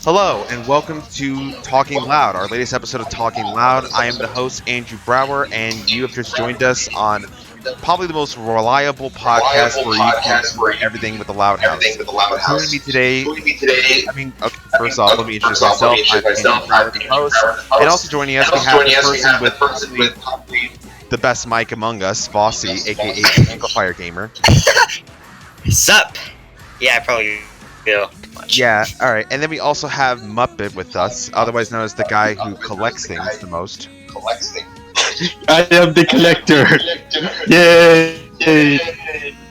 Hello, and welcome to Talking Loud, our latest episode of Talking Loud. I am the host, Andrew Brauer, and you have just joined us on probably the most reliable podcast where you can do everything with the Loud House. Joining me today, first off, let me introduce myself. I'm Andrew Brauer, the host, and also joining us, we have the person with probably the best mic among us, Vossi, aka Anglophile Gamer. Sup? Yeah, I probably do. Much. Yeah, alright. And then we also have Muppet with us, otherwise known as the guy who collects things the most. I am the collector! Yay!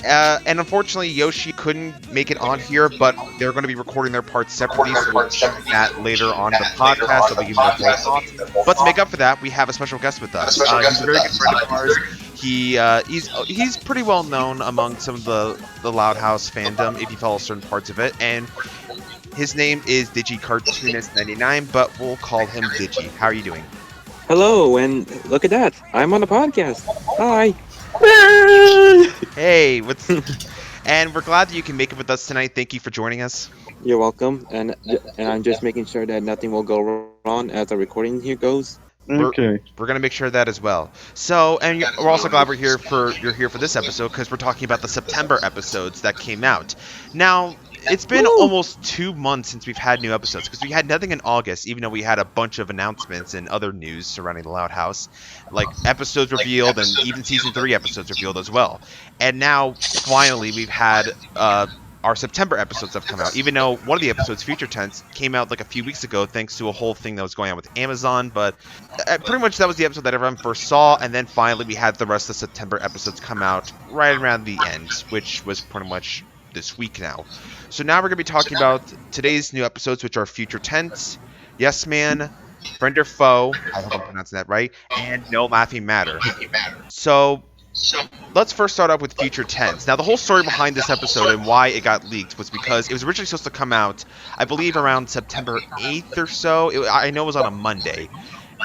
And unfortunately, Yoshi couldn't make it on here, but they're going to be recording their parts separately, so we'll check that later on in the podcast, so we give them their full thoughts. But to make up for that, we have a special guest with us. He's a very good friend of ours. He's pretty well known among some of the Loud House fandom, if you follow certain parts of it, and his name is TheCartoonOG, but we'll call him Digi. How are you doing? Hello, and look at that. I'm on the podcast. Hi. Hey, and we're glad that you can make it with us tonight. Thank you for joining us. You're welcome, and I'm just making sure that nothing will go wrong as the recording here goes. Okay. We're gonna make sure of that as well. So, and we're also glad you're here for this episode because we're talking about the September episodes that came out. Now, it's been almost 2 months since we've had new episodes because we had nothing in August, even though we had a bunch of announcements and other news surrounding the Loud House, like episodes revealed and even season 3 episodes revealed as well. And now, finally, we've had our September episodes have come out, even though one of the episodes, Future Tense, came out like a few weeks ago thanks to a whole thing that was going on with Amazon, but pretty much that was the episode that everyone first saw, and then finally we had the rest of the September episodes come out right around the end, which was pretty much this week now. So now we're going to be talking about today's new episodes, which are Future Tense, Yes Man, Friend or Foe, I hope I'm pronouncing that right, and No Laughing Matter. So let's first start off with Future Tense. Now, the whole story behind this episode and why it got leaked was because it was originally supposed to come out, I believe, around September 8th or so. I know it was on a Monday.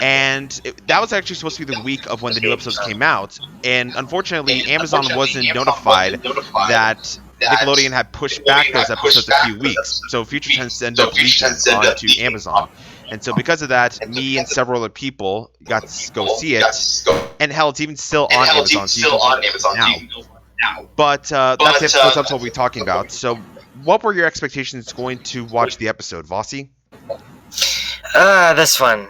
And that was actually supposed to be the week of when the new episodes came out. And unfortunately, Amazon wasn't notified that Nickelodeon had pushed back those episodes a few weeks. So Future Tense ended up leaking onto Amazon. And so because of that, me and several other people got to go see it. And hell, it's even still on Amazon. So you can go now. But that's it. That's what we'll be talking about. So what were your expectations going to watch the episode, Vossi? This one.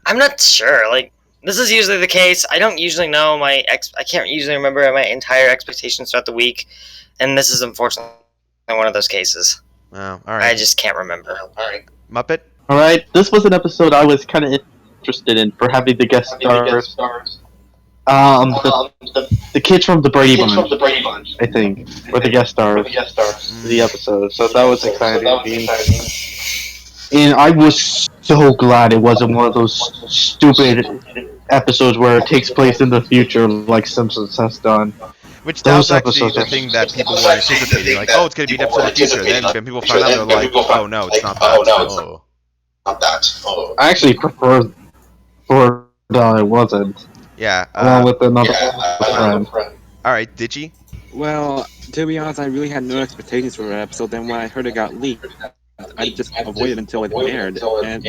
I'm not sure. Like, this is usually the case. I don't usually know I can't usually remember my entire expectations throughout the week. And this is unfortunately one of those cases. Oh, alright. I just can't remember. Alright. Muppet? Alright, this was an episode I was kind of interested in for having the guest stars. The kids from the Brady Bunch, I think, were the guest stars of the episode. So that was exciting to me. And I was so glad it wasn't one of those stupid episodes where it takes place in the future like Simpsons has done. Which that was actually the thing that people were anticipating, like, oh, it's going to be an episode in the future. Then when people found out, they're like, oh, no, it's not that. I actually prefer that it wasn't. Yeah. Along with another friend. Alright, Digi? Well, to be honest, I really had no expectations for that episode. Then when I heard it got leaked, I just avoided until it aired. And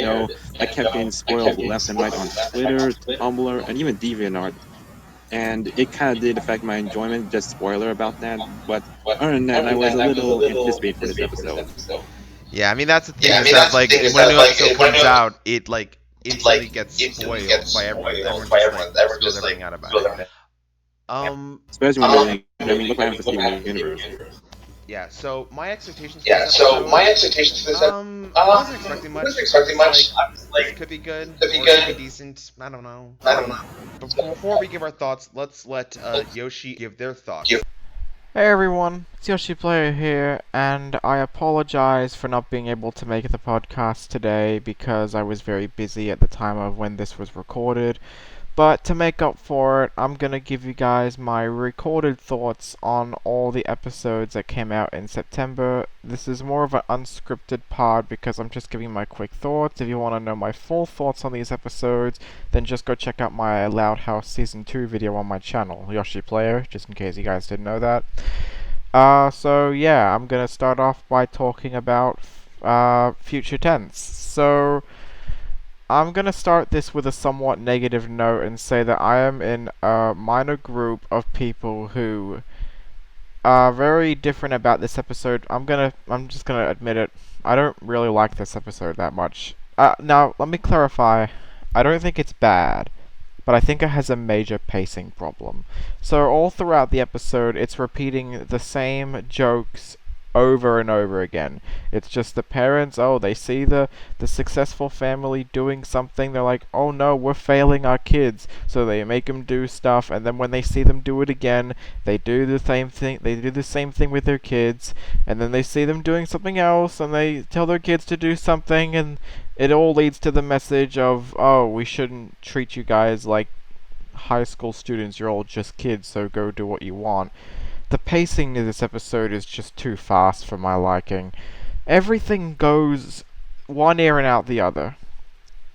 I kept getting spoiled left and right on Twitter, Tumblr, and even DeviantArt. And it kind of did affect my enjoyment, just spoiler about that. But other than that, I was a little anticipated for this episode. Yeah, I mean, that's the thing, is that, like, when a new episode comes out, it, like, instantly gets spoiled by everyone. Everyone just everything out about it. Especially when look what happened to Steven Universe. Yeah, so my expectations for this I wasn't expecting much. I was like, it could be good, could be decent, I don't know. But before we give our thoughts, let's let Yoshi give their thoughts. Hey everyone, it's Yoshi Player here, and I apologize for not being able to make the podcast today because I was very busy at the time of when this was recorded. But to make up for it, I'm gonna give you guys my recorded thoughts on all the episodes that came out in September. This is more of an unscripted pod because I'm just giving my quick thoughts. If you want to know my full thoughts on these episodes, then just go check out my Loud House Season 2 video on my channel, Yoshi Player, just in case you guys didn't know that. So yeah, I'm gonna start off by talking about future tense. So I'm gonna start this with a somewhat negative note and say that I am in a minor group of people who are very different about this episode. I'm just gonna admit it. I don't really like this episode that much. Now, let me clarify. I don't think it's bad, but I think it has a major pacing problem. So all throughout the episode, it's repeating the same jokes over and over again. It's just the parents, oh, they see the successful family doing something, they're like, oh no, we're failing our kids. So they make them do stuff, and then when they see them do it again, they do the same thing with their kids, and then they see them doing something else, and they tell their kids to do something, and it all leads to the message of, oh, we shouldn't treat you guys like high school students, you're all just kids, so go do what you want. The pacing of this episode is just too fast for my liking. Everything goes one ear and out the other.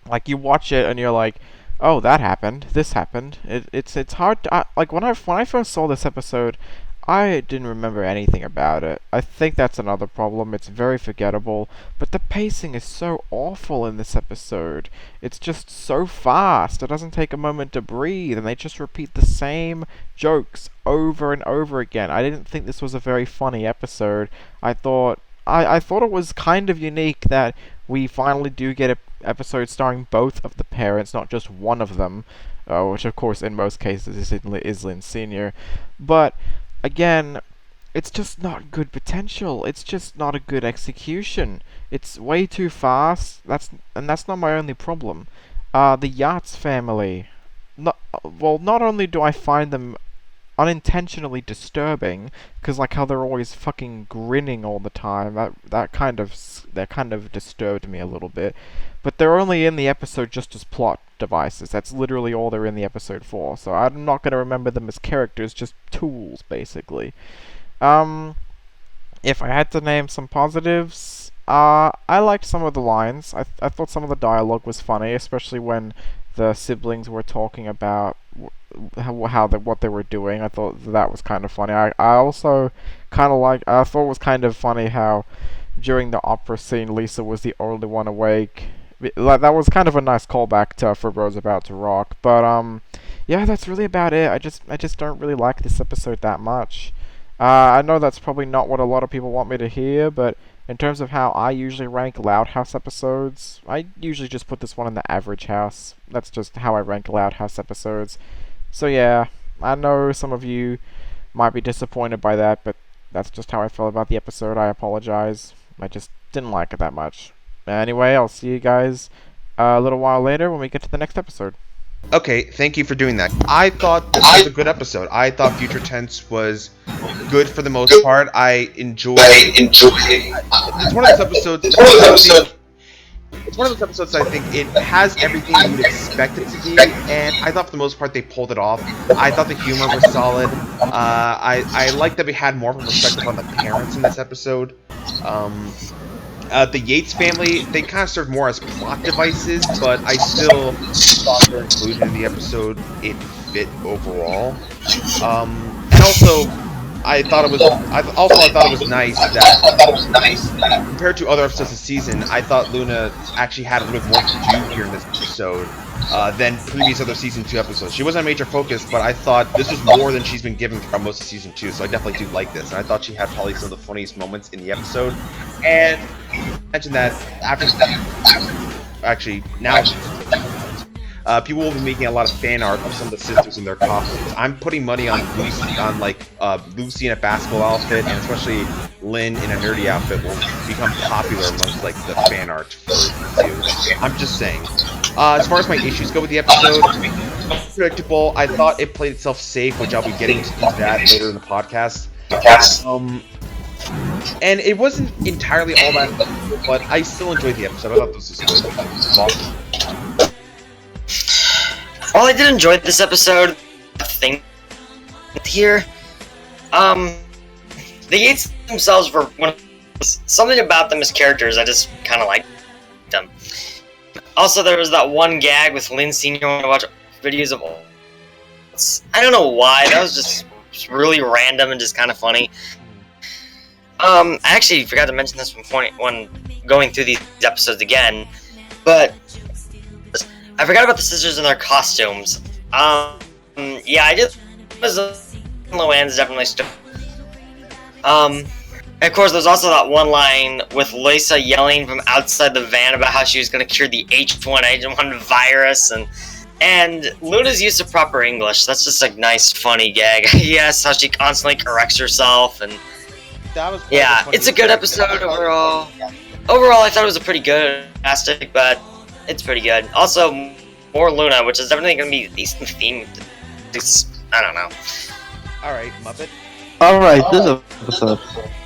Like, you watch it and you're like, oh, that happened, this happened. It's hard to, like, when I first saw this episode, I didn't remember anything about it. I think that's another problem. It's very forgettable, but the pacing is so awful in this episode. It's just so fast. It doesn't take a moment to breathe, and they just repeat the same jokes over and over again. I didn't think this was a very funny episode. I thought it was kind of unique that we finally do get an episode starring both of the parents, not just one of them, which of course in most cases is Lynn Sr. But again, it's just not good potential. It's just not a good execution. It's way too fast. That's not my only problem. The Yachts family. Not only do I find them unintentionally disturbing, because like how they're always fucking grinning all the time. That kind of disturbed me a little bit. But they're only in the episode just as plot devices. That's literally all they're in the episode for. So I'm not going to remember them as characters, just tools, basically. If I had to name some positives, I liked some of the lines. I thought some of the dialogue was funny, especially when the siblings were talking about what they were doing. I thought that was kind of funny. I also I thought it was kind of funny how during the opera scene Lisa was the only one awake. Like, that was kind of a nice callback to For Bros About to Rock. But yeah, that's really about it. I just don't really like this episode that much. I know that's probably not what a lot of people want me to hear, but in terms of how I usually rank Loud House episodes, I usually just put this one in the average house. That's just how I rank Loud House episodes. So yeah, I know some of you might be disappointed by that, but that's just how I felt about the episode. I apologize. I just didn't like it that much. Anyway, I'll see you guys a little while later when we get to the next episode. Okay, thank you for doing that. I thought this was a good episode. I thought Future Tense was good for the most part. I enjoyed. It's one of those episodes. It's one of those episodes that I think it has everything you would expect it to be, and I thought for the most part they pulled it off. I thought the humor was solid. I liked that we had more of a perspective on the parents in this episode. The Yates family, they kind of served more as plot devices, but I still thought their inclusion in the episode, it fit overall. And also, I thought it was nice that compared to other episodes this season, I thought Luna actually had a little bit more to do here in this episode than previous other season 2 episodes. She wasn't a major focus, but I thought this was more than she's been given throughout most of season 2, so I definitely do like this. And I thought she had probably some of the funniest moments in the episode. And I mentioned that people will be making a lot of fan art of some of the sisters in their costumes. I'm putting money on Lucy in a basketball outfit, and especially Lynn in a nerdy outfit will become popular amongst like the fan art for you. I'm just saying. As far as my issues go with the episode, predictable. I thought it played itself safe, which I'll be getting into that later in the podcast. And it wasn't entirely all that good, but I still enjoyed the episode. I thought this was good. Well, I did enjoy this episode. Thing here, the Yates themselves were something about them as characters. I just kind of liked them. Also, there was that one gag with Lynn Sr. when I watch videos of. I don't know why. That was just really random and just kind of funny. I actually forgot to mention this when going through these episodes again, but I forgot about the sisters and their costumes. Yeah, I just was Luann's definitely stood. And of course, there's also that one line with Lisa yelling from outside the van about how she was going to cure the H1N1 virus, and Luna's use of proper English. That's just a nice, funny gag. Yes, how she constantly corrects herself, and That was yeah, it's a good episode overall. Overall, I thought it was a pretty good, fantastic, but it's pretty good. Also, more Luna, which is definitely going to be a decent theme. I don't know. All right, Muppet. Alright, this episode.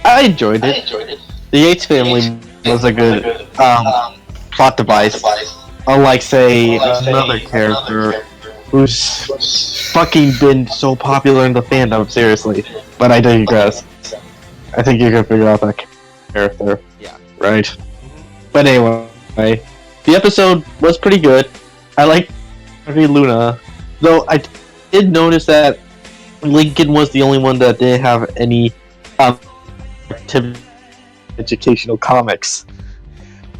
I enjoyed it. The Yates family was a good plot device. Unlike, say, another character who's fucking been so popular in the fandom, seriously. But I digress. I think you can figure out that character. Yeah. Right. But anyway, the episode was pretty good. I liked Luna. Though I did notice that Lincoln was the only one that didn't have any educational comics.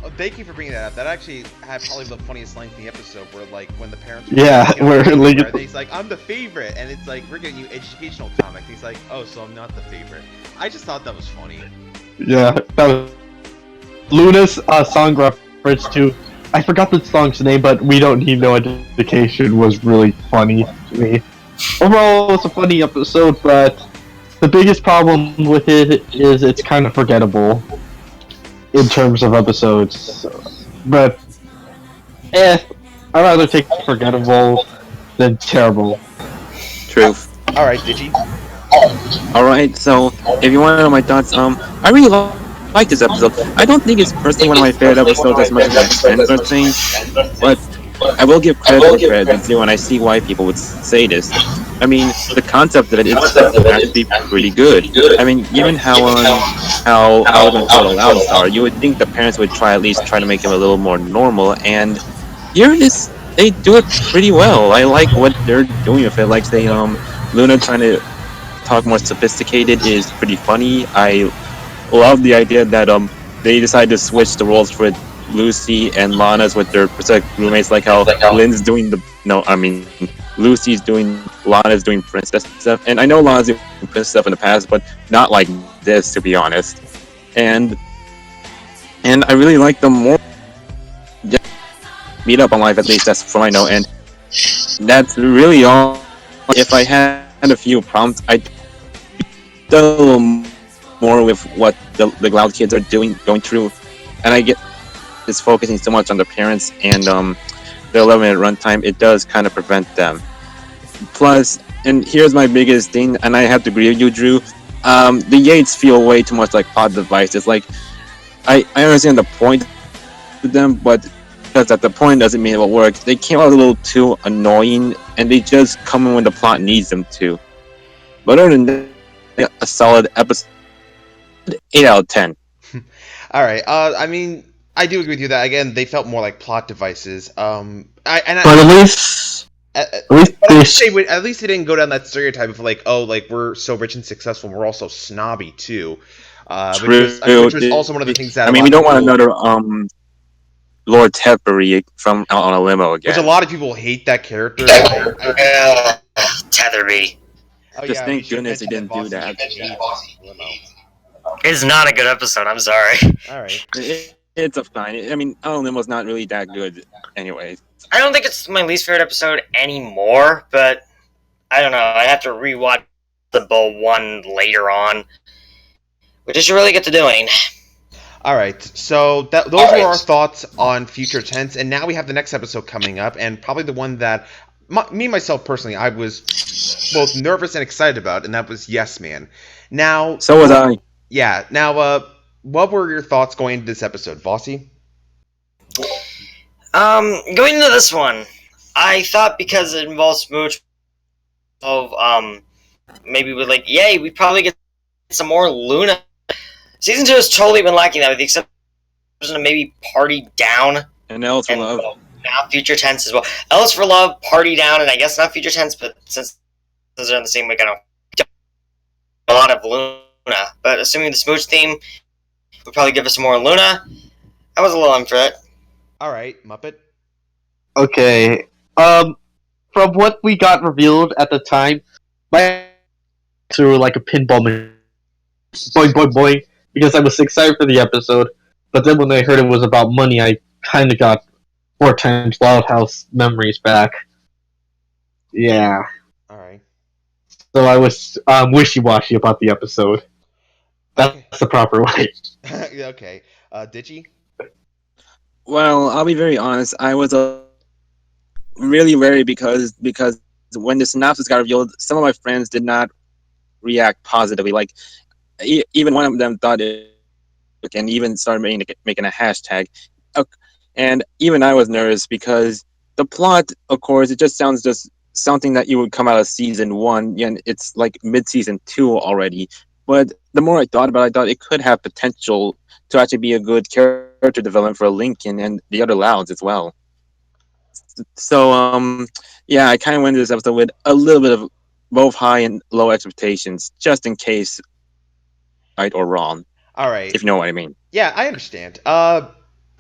Oh, thank you for bringing that up. That actually had probably the funniest line in the episode, where like when the parents Where Lincoln, he's like, "I'm the favorite," and it's like, "We're getting you educational comics." He's like, "Oh, so I'm not the favorite." I just thought that was funny. yeah, that was Luna's song reference to. I forgot the song's name, but "We Don't Need No Education" was really funny to me. Overall, it's a funny episode, but the biggest problem with it is it's kind of forgettable in terms of episodes. But, I'd rather take forgettable than terrible. True. All right, Digi. Alright, so if you want to know my thoughts, I really like this episode. I don't think it's personally one of my favorite episodes as much as my friends are saying, but I will give credit where credit's due, and I see why people would say this. I mean, the concept of it is actually pretty good. I mean, given how eloquent the louds are, you would think the parents would at least try to make him a little more normal, and here it is. They do it pretty well. I like what they're doing with it. Like, say, Luna trying to talk more sophisticated is pretty funny. I love the idea that they decided to switch the roles for Lucy and Lana's with their respective roommates, like how Lynn's doing Lucy's doing, Lana's doing princess stuff, and I know Lana's doing princess stuff in the past, but not like this, to be honest. And I really like them more. Just meet up on live, at least that's from I know, and that's really all. If I had a few prompts, I'd do a little more with what the Loud kids are going through, and I get is focusing so much on the parents and the 11-minute runtime, it does kind of prevent them. Plus, and here's my biggest thing, and I have to agree with you, Drew, the Yates feel way too much like plot devices. Like, I understand the point to them, but because at the point doesn't mean it will work. They came out a little too annoying, and they just come in when the plot needs them to. But other than that, a solid episode, 8 out of 10. All right. I mean, I do agree with you that again they felt more like plot devices. But at least at least they didn't go down that stereotype of like, oh, like we're so rich and successful, and we're also snobby too. Which was also one of the things that we don't want another Lord Tetbury from Out on a Limo again. Which a lot of people hate that character. Tetherby. Oh, just thank goodness he didn't do that. It's not a good episode. I'm sorry. All right. It's a fine. I mean, Out on a Limo's not really that good, anyway. I don't think it's my least favorite episode anymore, but I don't know. I have to rewatch the Bull one later on, which I should really get to doing. All right, so those were our thoughts on future tense, and now we have the next episode coming up, and probably the one that myself personally, I was both nervous and excited about, and that was Yes Man. Now, so was I. Yeah. Now, what were your thoughts going into this episode, Vossi? Going into this one, I thought because it involves Smooch of maybe we're like, yay, we probably get some more Luna. Season 2 has totally been lacking that, with the exception of maybe Party Down. And Ellis for Love. Now Future Tense as well. Ellis for Love, Party Down, and I guess not Future Tense, but since those are in the same week, I don't a lot of Luna But assuming the Smooch theme would probably give us more Luna, I was a little in for it. All right, Muppet. Okay. From what we got revealed at the time, my through like a pinball machine, boing boing boing, because I was excited for the episode. But then when I heard it was about money, I kind of got 4 times Loud House memories back. Yeah. All right. So I was wishy-washy about the episode. That's Okay. the proper way. Okay. Digi. Well, I'll be very honest. I was really wary because when the synopsis got revealed, some of my friends did not react positively. Like even one of them thought it, and even started making a hashtag. Uh, And even I was nervous because the plot, of course, it just sounds just something that you would come out of season one, and it's like mid-season two already. But the more I thought about it, I thought it could have potential to actually be a good character development for Lincoln and the other Louds as well. So, yeah, I kind of went into this episode with a little bit of both high and low expectations, just in case right or wrong, All right. if you know what I mean. Yeah, I understand.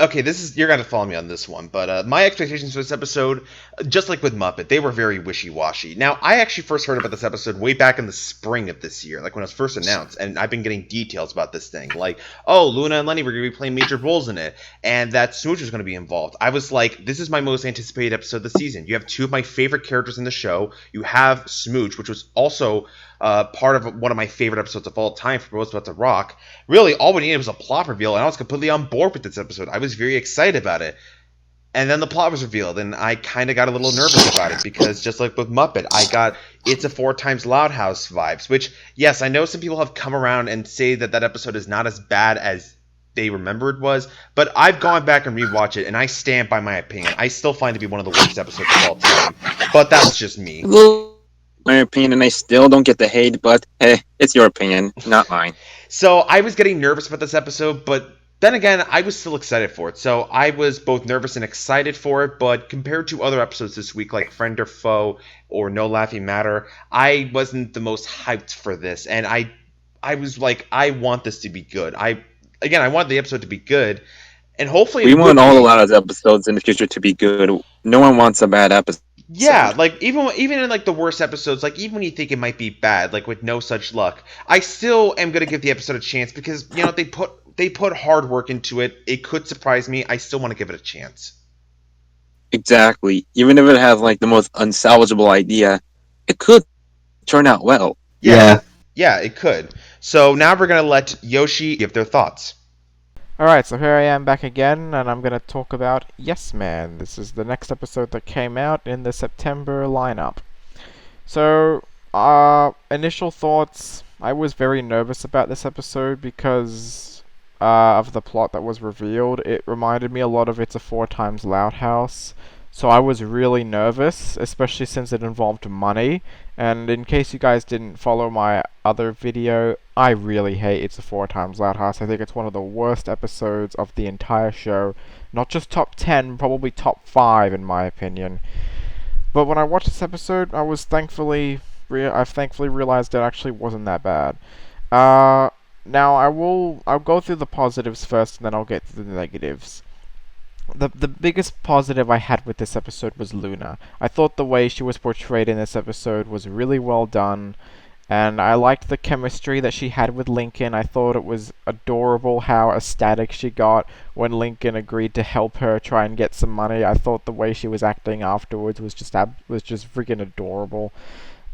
Okay, this is you're gonna follow me on this one, but my expectations for this episode, just like with Muppet, they were very wishy-washy. Now, I actually first heard about this episode way back in the spring of this year, like when it was first announced, and I've been getting details about this thing, like, oh, Luna and Lenny were gonna be playing major roles in it, and that Smooch was gonna be involved. I was like, this is my most anticipated episode of the season. You have two of my favorite characters in the show. You have Smooch, which was also part of one of my favorite episodes of all time for Rose About to Rock. Really, all we needed was a plot reveal, and I was completely on board with this episode. I was very excited about it. And then the plot was revealed, and I kind of got a little nervous about it because, just like with Muppet, I got It's a 4 Times Loud House vibes. Which, yes, I know some people have come around and say that that episode is not as bad as they remember it was, but I've gone back and rewatched it, and I stand by my opinion. I still find it to be one of the worst episodes of all time, but that's just me. My opinion, and I still don't get the hate, but hey, it's your opinion, not mine. So I was getting nervous about this episode, but then again, I was still excited for it. So I was both nervous and excited for it, but compared to other episodes this week, like Friend or Foe or No Laughing Matter, I wasn't the most hyped for this. And I was like, I want this to be good. I want the episode to be good, and hopefully We it would want all be. the Loud episodes in the future to be good. No one wants a bad episode. Yeah, like even in like the worst episodes, like even when you think it might be bad, like with No Such Luck, I still am gonna give the episode a chance because they put hard work into it. It could surprise me. I still want to give it a chance. Exactly. Even if it has like the most unsalvageable idea, it could turn out well. Yeah, yeah, it could. So now we're gonna let Yoshi give their thoughts. Alright, so here I am back again, and I'm gonna talk about Yes Man. This is the next episode that came out in the September lineup. So, initial thoughts, I was very nervous about this episode because of the plot that was revealed. It reminded me a lot of It's a 4 Times Loud House, so I was really nervous, especially since it involved money. And in case you guys didn't follow my other video, I really hate It's a 4 Times Loud House. I think it's one of the worst episodes of the entire show. Not just top 10, probably top 5 in my opinion. But when I watched this episode, I've thankfully realized it actually wasn't that bad. Now I'll go through the positives first, and then I'll get to the negatives. The biggest positive I had with this episode was Luna. I thought the way she was portrayed in this episode was really well done, and I liked the chemistry that she had with Lincoln. I thought it was adorable how ecstatic she got when Lincoln agreed to help her try and get some money. I thought the way she was acting afterwards was just freaking adorable.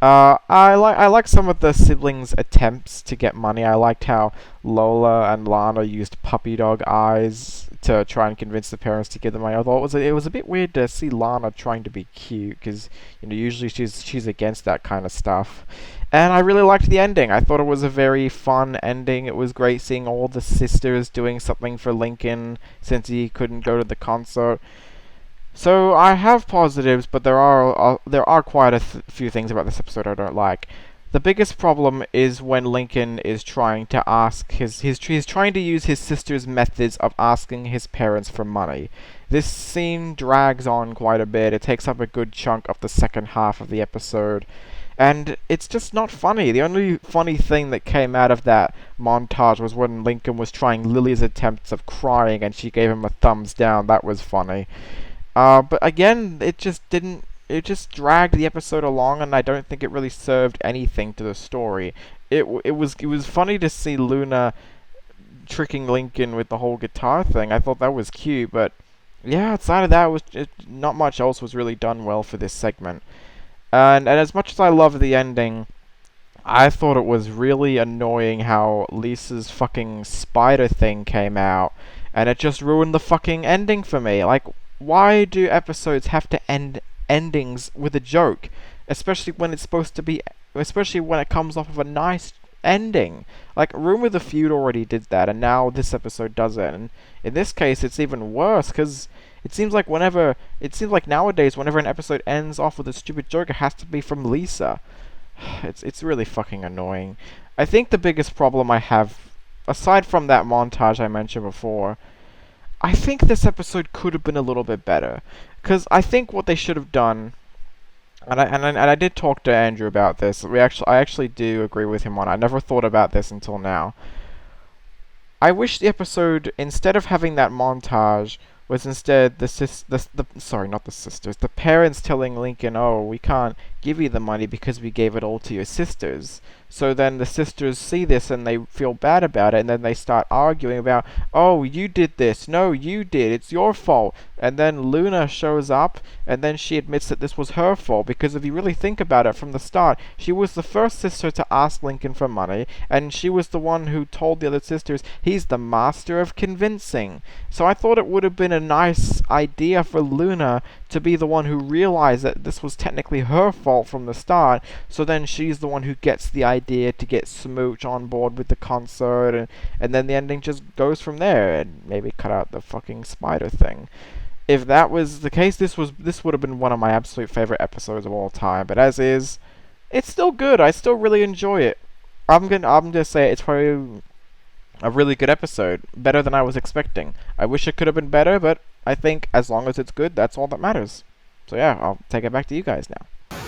I like some of the siblings' attempts to get money. I liked how Lola and Lana used puppy dog eyes to try and convince the parents to give them money. Although it was a bit weird to see Lana trying to be cute, because usually she's against that kind of stuff. And I really liked the ending. I thought it was a very fun ending. It was great seeing all the sisters doing something for Lincoln since he couldn't go to the concert. So I have positives, but there are quite a few things about this episode I don't like. The biggest problem is when Lincoln is trying to ask he's trying to use his sister's methods of asking his parents for money. This scene drags on quite a bit. It takes up a good chunk of the second half of the episode. And it's just not funny. The only funny thing that came out of that montage was when Lincoln was trying Lily's attempts of crying and she gave him a thumbs down. That was funny. But again, it just didn't. It just dragged the episode along, and I don't think it really served anything to the story. It was funny to see Luna tricking Lincoln with the whole guitar thing. I thought that was cute, but yeah, outside of that, not much else was really done well for this segment. And as much as I love the ending, I thought it was really annoying how Lisa's fucking spider thing came out, and it just ruined the fucking ending for me. Like, why do episodes have to end endings with a joke? Especially when it's supposed to be, especially when it comes off of a nice ending. Like, Room of the Feud already did that, and now this episode does it. And in this case, it's even worse, because it seems like nowadays, whenever an episode ends off with a stupid joke, it has to be from Lisa. It's really fucking annoying. I think the biggest problem I have, aside from that montage I mentioned before, I think this episode could have been a little bit better. Because I think what they should have done, and I did talk to Andrew about this. I actually do agree with him on it. I never thought about this until now. I wish the episode, instead of having that montage, was instead the parents telling Lincoln, "Oh, we can't give you the money because we gave it all to your sisters." So then the sisters see this and they feel bad about it, and then they start arguing about, "Oh, you did this. No, you did. It's your fault." And then Luna shows up, and then she admits that this was her fault, because if you really think about it from the start, she was the first sister to ask Lincoln for money, and she was the one who told the other sisters, "He's the master of convincing." So I thought it would have been a nice idea for Luna to be the one who realized that this was technically her fault from the start, so then she's the one who gets the idea to get Smooch on board with the concert, and then the ending just goes from there, and maybe cut out the fucking spider thing. If that was the case, this would have been one of my absolute favorite episodes of all time, but as is, it's still good. I still really enjoy it. I'm gonna say it's probably a really good episode, better than I was expecting. I wish it could have been better, but I think as long as it's good, that's all that matters. So yeah, I'll take it back to you guys now.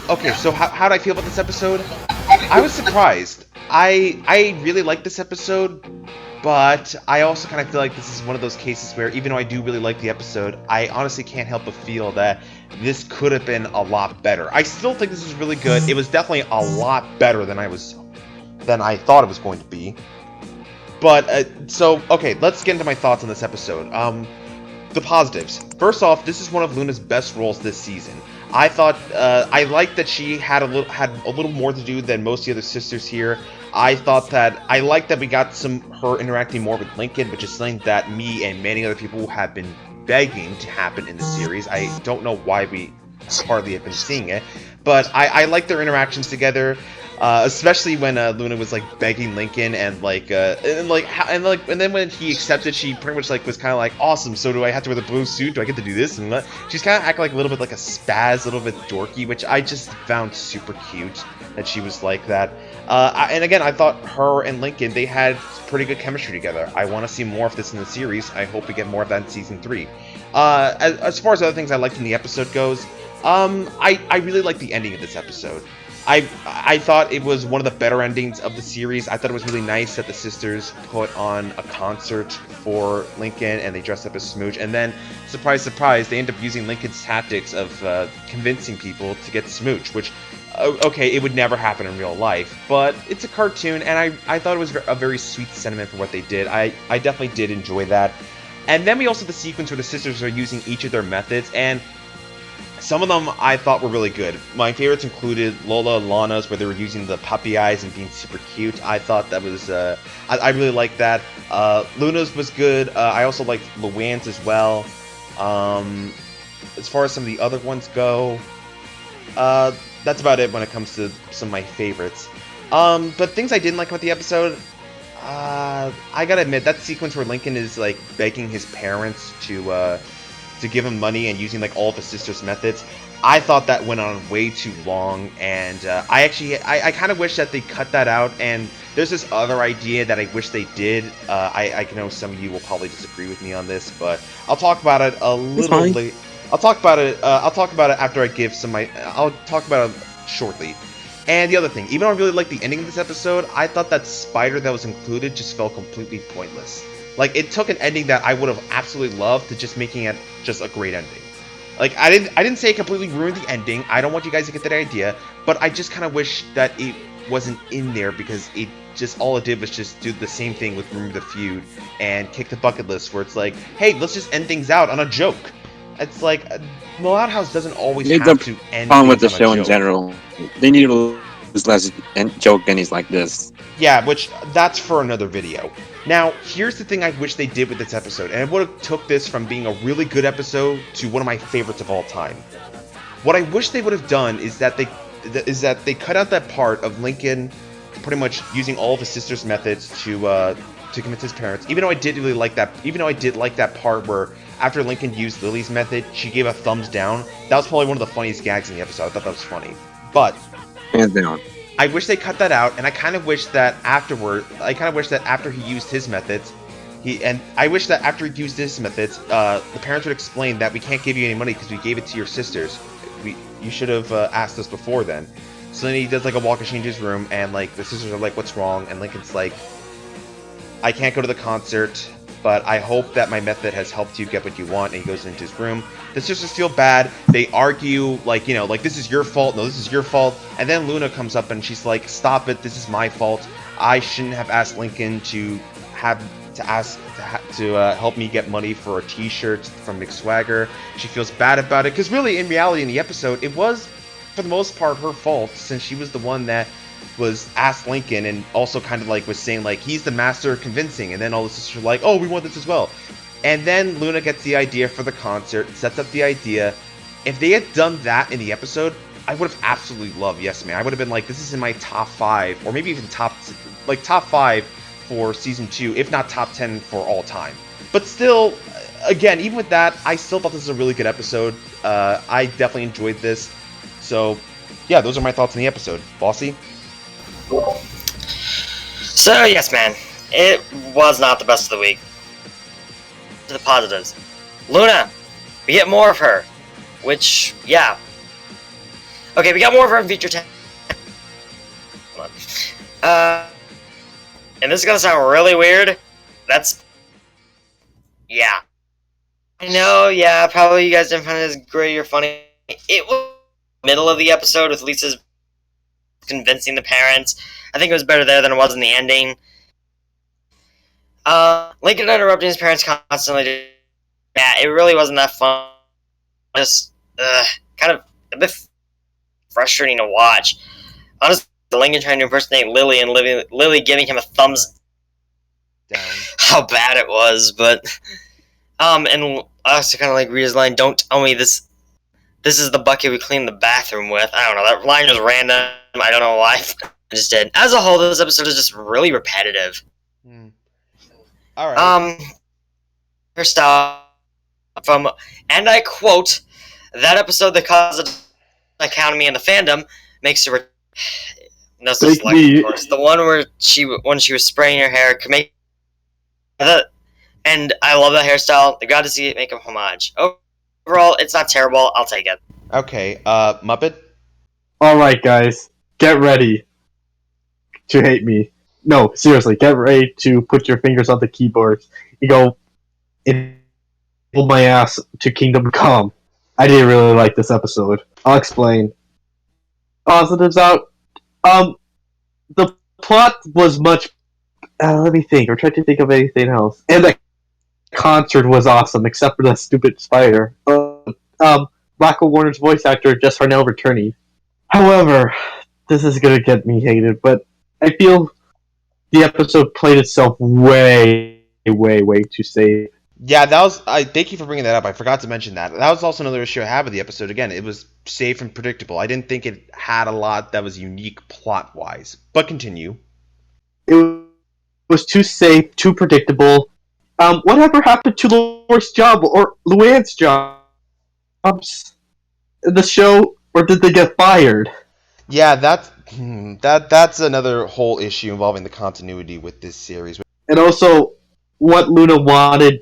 Okay, so how do I feel about this episode? I was surprised. I really like this episode, but I also kind of feel like this is one of those cases where, even though I do really like the episode, I honestly can't help but feel that this could have been a lot better. I still think this is really good. It was definitely a lot better than I thought it was going to be. But okay, let's get into my thoughts on this episode. The positives. First off, this is one of Luna's best roles this season. I thought I liked that she had a little more to do than most of the other sisters here. I liked that we got her interacting more with Lincoln, which is something that me and many other people have been begging to happen in the series. I don't know why we hardly have been seeing it, but I like their interactions together. Especially when Luna was like begging Lincoln, and then when he accepted, she pretty much was kind of like, "Awesome, so do I have to wear the blue suit? Do I get to do this?" And she's kind of acting like a little bit like a spaz, a little bit dorky, which I just found super cute that she was like that. And again, I thought her and Lincoln, they had pretty good chemistry together. I want to see more of this in the series. I hope we get more of that in season 3. As far as other things I liked in the episode goes, I really liked the ending of this episode. I thought it was one of the better endings of the series. I thought it was really nice that the sisters put on a concert for Lincoln and they dressed up as Smooch. And then, surprise, surprise, they end up using Lincoln's tactics of convincing people to get Smooch, which, okay, it would never happen in real life. But it's a cartoon, and I thought it was a very sweet sentiment for what they did. I definitely did enjoy that. And then we also have the sequence where the sisters are using each of their methods, and some of them I thought were really good. My favorites included Lola and Lana's, where they were using the puppy eyes and being super cute. I thought that was, I really liked that. Luna's was good. I also liked Luann's as well. As far as some of the other ones go, that's about it when it comes to some of my favorites. But things I didn't like about the episode, I gotta admit, that sequence where Lincoln is begging his parents to give him money and using all of his sister's methods, I thought that went on way too long, and I kind of wish that they cut that out. And there's this other idea that I wish they did. I know some of you will probably disagree with me on this, but I'll talk about it a It's little fine. late. I'll talk about it. I'll talk about it after I give some my. I'll talk about it shortly. And the other thing, even though I really liked the ending of this episode, I thought that spider that was included just felt completely pointless. Like, it took an ending that I would have absolutely loved to just making it just a great ending. Like, I didn't say it completely ruined the ending. I don't want you guys to get that idea, but I just kind of wish that it wasn't in there, because it just, all it did was just do the same thing with Remember the Feud and Kick the Bucket List, where it's like, hey, let's just end things out on a joke. It's like, Millard House doesn't always It's have a to end problem with things the on a show in joke. general. They need to use less joke endings like this. Yeah, which, that's for another video. Now, here's the thing I wish they did with this episode, and it would have took this from being a really good episode to one of my favorites of all time. What I wish they would have done is that they cut out that part of Lincoln pretty much using all of his sister's methods to convince his parents. Even though I did really like that, even though I did like that part where after Lincoln used Lily's method, she gave a thumbs down. That was probably one of the funniest gags in the episode. I thought that was funny, but Hands down. I wish they cut that out, and I kind of wish that after he used his methods, I wish that after he used his methods, the parents would explain that we can't give you any money because we gave it to your sisters. You should have asked us before then. So then he does like a walk of shame to his room, and like the sisters are like, "What's wrong?" And Lincoln's like, "I can't go to the concert, but I hope that my method has helped you get what you want." And he goes into his room. The sisters feel bad. They argue, like, like, this is your fault. No, this is your fault. And then Luna comes up and she's like, "Stop it. This is my fault. I shouldn't have asked Lincoln to help me get money for a T-shirt from McSwagger." She feels bad about it because really, in reality, in the episode, it was for the most part her fault, since she was the one that was asked Lincoln, and also kind of like was saying like he's the master of convincing, and then all the sisters are like, "Oh, we want this as well." And then Luna gets the idea for the concert, sets up the idea. If they had done that in the episode, I would have absolutely loved Yes Man. I would have been like, this is in my top 5, or maybe even top 5 for season 2, if not top 10 for all time. But still, again, even with that, I still thought this was a really good episode. I definitely enjoyed this. So, yeah, those are my thoughts on the episode. Bossy? So, yes, man. It was not the best of the week. To the positives. Luna! We get more of her. Which, yeah. Okay, we got more of her in Feature 10. And this is gonna sound really weird. That's... Yeah. I know, yeah, probably you guys didn't find it as great or funny. It was middle of the episode with Lisa's convincing the parents. I think it was better there than it was in the ending. Lincoln interrupting his parents constantly. Yeah, it really wasn't that fun. Just, kind of a bit frustrating to watch. Honestly, Lincoln trying to impersonate Lily and Lily giving him a thumbs Down. How bad it was, but... and I also kind of like Rita's line, "Don't tell me this is the bucket we clean the bathroom with." I don't know, that line was random. I don't know why. I just did. As a whole, this episode is just really repetitive. Alright. Her style from, and I quote, "That episode that caused the economy and the fandom makes her..." No such luck, of course. The one where when she was spraying her hair could make that, and I love that hairstyle. They got to see it make a homage. Overall, it's not terrible. I'll take it. Okay, Muppet? Alright, guys. Get ready to hate me. No, seriously, get ready to put your fingers on the keyboard. You go, hold my ass to Kingdom Come. I didn't really like this episode. I'll explain. Positives out. The plot was much... let me think. I'm trying to think of anything else. And the concert was awesome, except for the stupid spider. Rocco Warner's voice actor, Jess Harnell, returning. However, this is gonna get me hated, but I feel the episode played itself way too safe. Yeah, that was... thank you for bringing that up. I forgot to mention that. That was also another issue I had with the episode. Again, it was safe and predictable. I didn't think it had a lot that was unique plot-wise. But continue. It was too safe, too predictable. Whatever happened to Laura's job or Luann's jobs? the show, or did they get fired? Yeah, that's another whole issue involving the continuity with this series. And also, what Luna wanted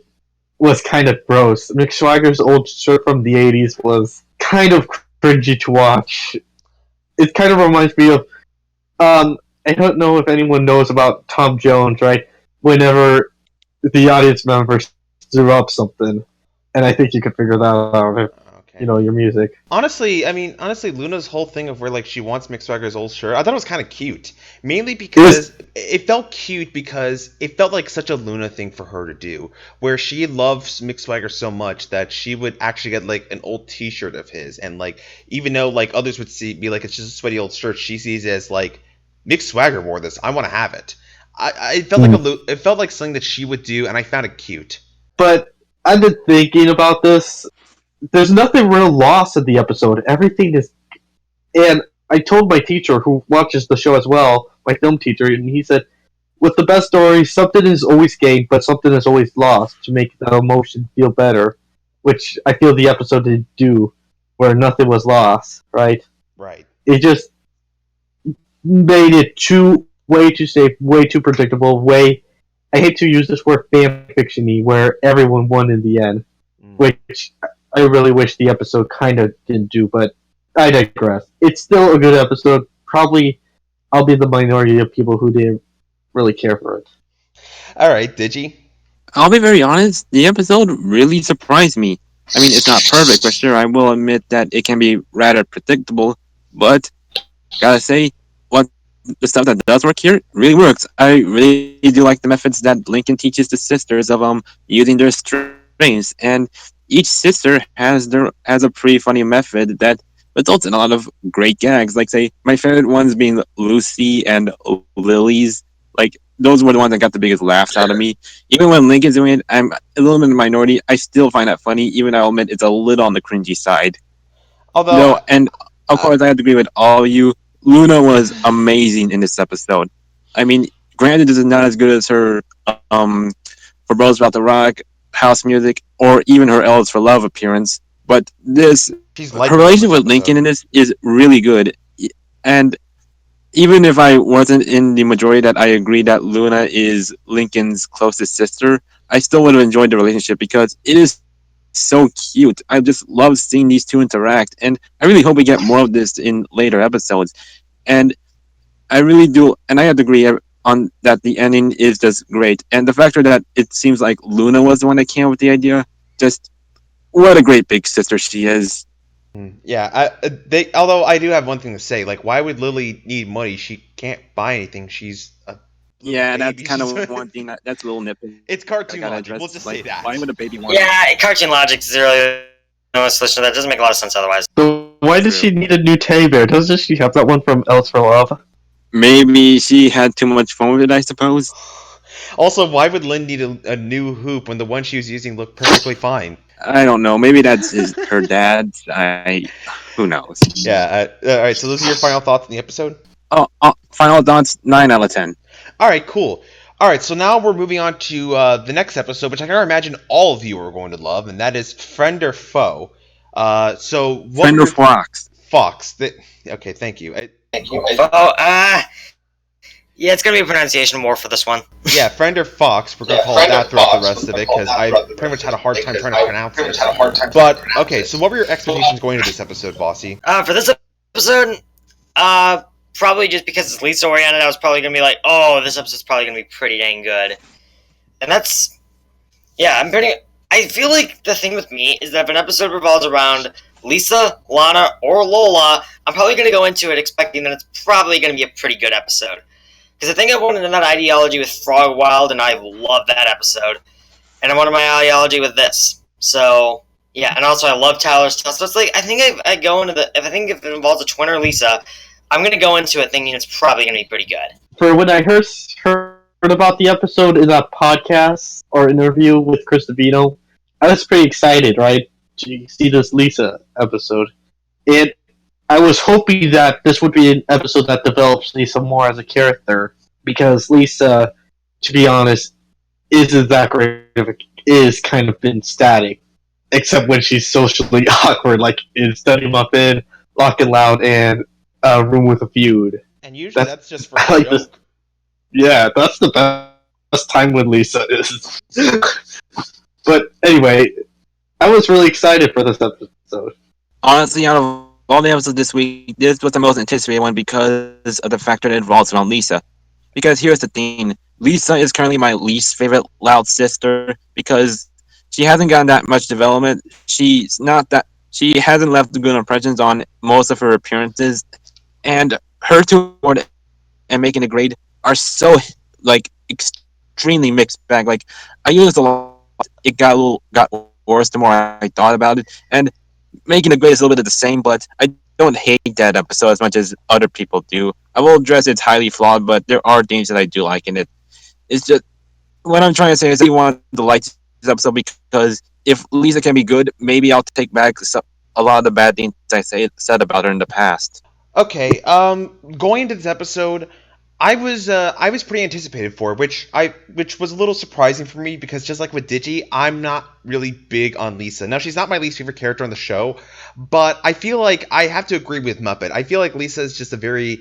was kind of gross. Mick Schwager's old shirt from the 80s was kind of cringy to watch. It kind of reminds me of, I don't know if anyone knows about Tom Jones, right? Whenever the audience members threw up something, and I think you could figure that out if Okay. you know your music. Honestly, Luna's whole thing of where like she wants Mick Swagger's old shirt, I thought it was kind of cute. Mainly because it felt cute because it felt like such a Luna thing for her to do, where she loves Mick Swagger so much that she would actually get like an old T-shirt of his, and like even though like others would be like it's just a sweaty old shirt, she sees it as like Mick Swagger wore this, I want to have it. I felt like it felt like something that she would do, and I found it cute. But I've been thinking about this. There's nothing real lost in the episode. Everything is, and I told my teacher who watches the show as well, my film teacher, and he said, with the best stories, something is always gained, but something is always lost to make the emotion feel better, which I feel the episode did do, where nothing was lost, right? Right. It just made it way too safe, way too predictable, I hate to use this word fan fiction-y, where everyone won in the end, which I really wish the episode kind of didn't do, but I digress. It's still a good episode. Probably I'll be the minority of people who didn't really care for it. All right, Digi. I'll be very honest, the episode really surprised me. I mean, it's not perfect, but sure, I will admit that it can be rather predictable, but gotta say, what the stuff that does work here really works. I really do like the methods that Lincoln teaches the sisters of using their strengths, and each sister has a pretty funny method that results in a lot of great gags. Like say, my favorite ones being Lucy and Lily's. Like those were the ones that got the biggest laughs out of me. Even when Lincoln's doing it, I'm a little bit in the minority. I still find that funny, even I'll admit it's a little on the cringy side. Although, No, and of course I have to agree with all of you. Luna was amazing in this episode. I mean, granted, this is not as good as her for Bros About the Rock, House Music, or even her Elves for Love appearance. But this, she's her likable in relationship this with Lincoln episode. in this is really good. And even if I wasn't in the majority that I agree that Luna is Lincoln's closest sister, I still would have enjoyed the relationship because it is so cute. I just love seeing these two interact, and I really hope we get more of this in later episodes. And I really do, and I have to agree on that the ending is just great. And the factor that it seems like Luna was the one that came up with the idea, just what a great big sister she is. Yeah, although I do have one thing to say, like, why would Lily need money? She can't buy anything. She's a little Yeah, that's baby. kind of one thing that's a little nitpick. It's I cartoon gotta logic. address. We'll just Like, say that. why would a baby want? Yeah, cartoon logic is really no solution. That doesn't make a lot of sense otherwise. So why does True. she need a new teddy bear? Doesn't she have that one from Elves for Love? Maybe she had too much fun with it, I suppose. Also, why would Lynn need a new hoop when the one she was using looked perfectly fine? I don't know. Maybe that's her dad's. Who knows? Yeah. All right. So those are your final thoughts on the episode. Final thoughts: 9 out of 10. All right. Cool. All right. So now we're moving on to the next episode, which I can imagine all of you are going to love, and that is Friend or Foe. So what Friend were or your Fox? Fox? Okay. Thank you. Yeah, it's gonna be a pronunciation war for this one. Yeah, Friend or Fox. We're gonna call it that throughout the rest of it because I pretty much had a hard time trying to pronounce it. But okay, so what were your expectations going into this episode, Bossy? For this episode, probably just because it's Lisa oriented, I was probably gonna be like, oh, this episode's probably gonna be pretty dang good. And that's, yeah, I feel like the thing with me is that if an episode revolves around Lisa, Lana, or Lola, I'm probably gonna go into it expecting that it's probably gonna be a pretty good episode. Because I think I went into that ideology with Frog Wild, and I love that episode. And I wanted my ideology with this. So, yeah, and also I love Tyler's Tale. So it's like, I think if it involves a twin or Lisa, I'm going to go into it thinking it's probably going to be pretty good. For when I heard about the episode in that podcast or interview with Chris Davino, I was pretty excited, right, to see this Lisa episode. And I was hoping that this would be an episode that develops Lisa more as a character, because Lisa, to be honest, isn't that great is kind of been static. except when she's socially awkward, like in Study Muffin, Lock and Loud, and Room with a Feud. And usually That's that's just for a I like this. joke. Yeah, that's the best time when Lisa is. But anyway, I was really excited for this episode. Honestly, out of all the episodes this week, this was the most anticipated one because of the factor that involves around Lisa. Because here's the thing: Lisa is currently my least favorite Loud sister because she hasn't gotten that much development. She's not that. She hasn't left good impressions on most of her appearances, and her two award and making a grade are so like extremely mixed bag. Like I used a lot. It got worse the more I thought about it, and making a grade is a little bit of the same. But I don't hate that episode as much as other people do. I will address it's highly flawed, but there are things that I do like in it. It's just what I'm trying to say is I want to like this episode because if Lisa can be good, maybe I'll take back a lot of the bad things said about her in the past. Okay, going into this episode, I was pretty anticipated for, which was a little surprising for me because just like with Digi, I'm not really big on Lisa. Now she's not my least favorite character on the show, but I feel like I have to agree with Muppet. I feel like Lisa is just a very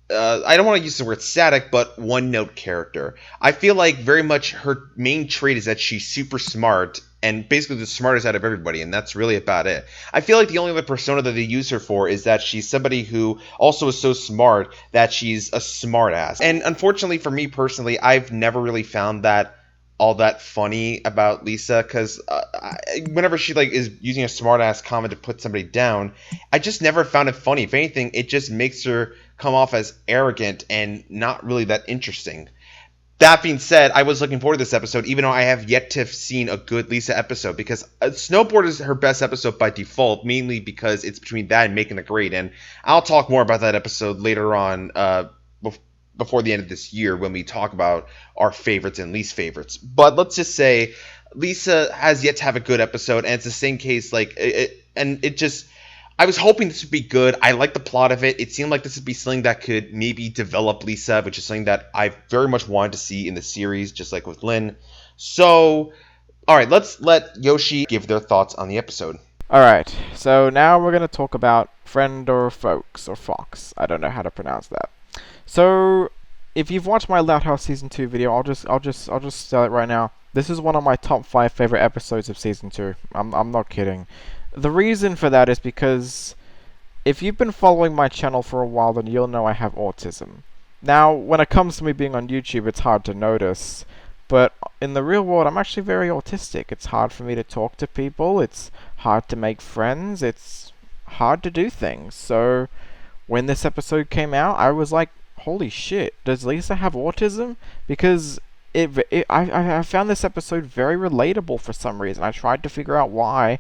I don't want to use the word static, but one note character. I feel like very much her main trait is that she's super smart and basically the smartest out of everybody, and that's really about it. I feel like the only other persona that they use her for is that she's somebody who also is so smart that she's a smartass. And unfortunately for me personally, I've never really found that all that funny about Lisa because whenever she like is using a smartass comment to put somebody down, I just never found it funny. If anything, it just makes her come off as arrogant and not really that interesting. That being said, I was looking forward to this episode, even though I have yet to have seen a good Lisa episode, because Snowboard is her best episode by default, mainly because it's between that and Making the Grade, and I'll talk more about that episode later on, before the end of this year when we talk about our favorites and least favorites. But let's just say Lisa has yet to have a good episode, and it's the same case, I was hoping this would be good. I like the plot of it. It seemed like this would be something that could maybe develop Lisa, which is something that I very much wanted to see in the series, just like with Lynn. So, alright, let's let Yoshi give their thoughts on the episode. Alright, so now we're going to talk about Friend or Folks or Fox. I don't know how to pronounce that. So, if you've watched my Loud House Season 2 video, I'll just tell it right now. This is one of my top 5 favorite episodes of Season 2. I'm not kidding. The reason for that is because if you've been following my channel for a while, then you'll know I have autism. Now, when it comes to me being on YouTube, it's hard to notice, but in the real world, I'm actually very autistic. It's hard for me to talk to people, it's hard to make friends, it's hard to do things. So, when this episode came out, I was like, holy shit, does Lisa have autism? Because I found this episode very relatable for some reason. I tried to figure out why,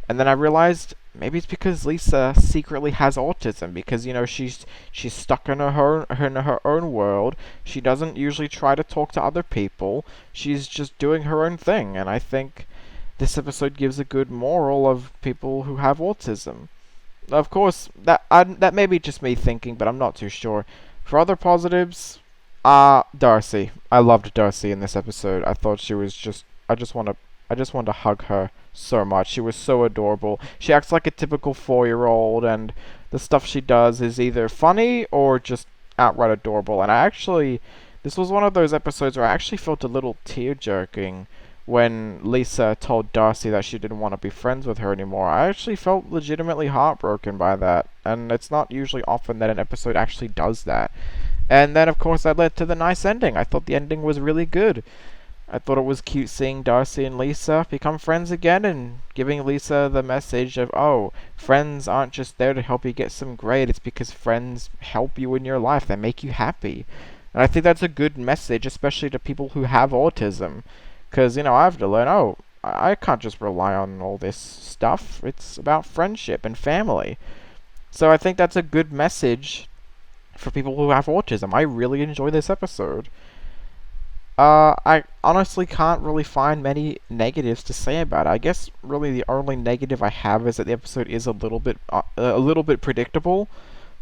and then I realized maybe it's because Lisa secretly has autism because she's stuck in her own world. She doesn't usually try to talk to other people. She's just doing her own thing, and I think this episode gives a good moral of people who have autism. Of course, that may be just me thinking, but I'm not too sure. For other positives, Darcy. I loved Darcy in this episode. I thought she was just I just want to hug her so much. She was so adorable. She acts like a typical 4-year-old, and the stuff she does is either funny or just outright adorable. And this was one of those episodes where I actually felt a little tear-jerking when Lisa told Darcy that she didn't want to be friends with her anymore. I actually felt legitimately heartbroken by that, and it's not usually often that an episode actually does that. And then, of course, that led to the nice ending. I thought the ending was really good. I thought it was cute seeing Darcy and Lisa become friends again and giving Lisa the message of, oh, friends aren't just there to help you get some grade, it's because friends help you in your life, they make you happy. And I think that's a good message, especially to people who have autism. Because, I have to learn, I can't just rely on all this stuff. It's about friendship and family. So I think that's a good message for people who have autism. I really enjoy this episode. I honestly can't really find many negatives to say about it. I guess really the only negative I have is that the episode is a little bit predictable,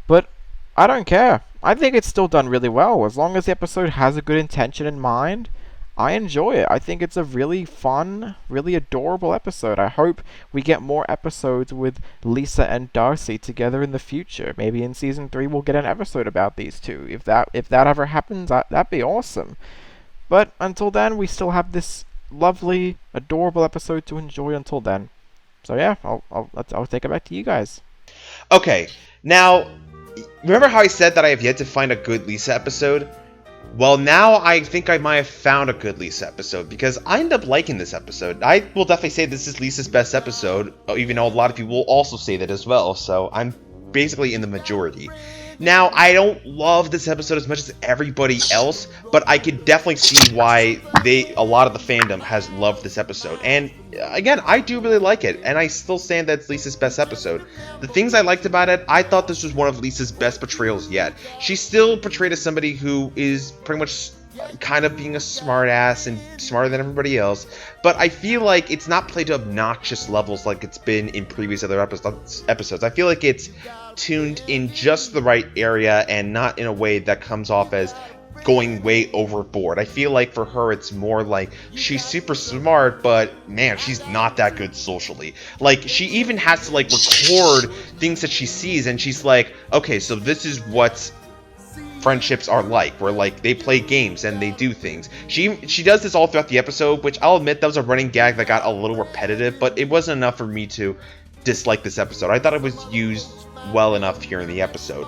but I don't care. I think it's still done really well. As long as the episode has a good intention in mind, I enjoy it. I think it's a really fun, really adorable episode. I hope we get more episodes with Lisa and Darcy together in the future. Maybe in season 3 we'll get an episode about these two. If that ever happens, that'd be awesome. But until then, we still have this lovely, adorable episode to enjoy until then. So yeah, I'll take it back to you guys. Okay, now, remember how I said that I have yet to find a good Lisa episode? Well, now I think I might have found a good Lisa episode, because I end up liking this episode. I will definitely say this is Lisa's best episode, even though a lot of people will also say that as well, so I'm basically in the majority. Now, I don't love this episode as much as everybody else, but I could definitely see why a lot of the fandom has loved this episode. And again, I do really like it, and I still stand that it's Lisa's best episode. The things I liked about it, I thought this was one of Lisa's best portrayals yet. She's still portrayed as somebody who is pretty much kind of being a smart ass and smarter than everybody else, but I feel like it's not played to obnoxious levels like it's been in previous other episodes. I feel like it's tuned in just the right area and not in a way that comes off as going way overboard. I feel like for her it's more like she's super smart, but man, she's not that good socially. Like, she even has to like record things that she sees, and she's like, okay, so this is what friendships are like, where like they play games and they do things. She does this all throughout the episode, which I'll admit that was a running gag that got a little repetitive, but it wasn't enough for me to dislike this episode. I thought it was used well enough here in the episode.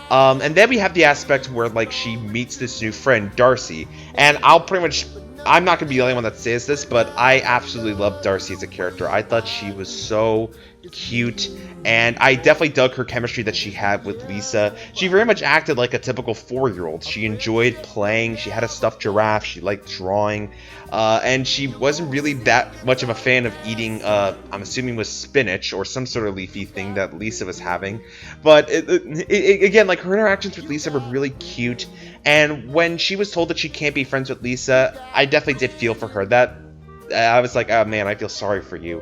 And then we have the aspect where like she meets this new friend, Darcy, and I'm not gonna be the only one that says this, but I absolutely love Darcy as a character. I thought she was so cute, and I definitely dug her chemistry that she had with Lisa. She very much acted like a typical 4-year-old. She enjoyed playing, she had a stuffed giraffe, she liked drawing, and she wasn't really that much of a fan of eating, I'm assuming was spinach or some sort of leafy thing that Lisa was having. But again, like, her interactions with Lisa were really cute, and when she was told that she can't be friends with Lisa, I definitely did feel for her. That I was like, oh man, I feel sorry for you.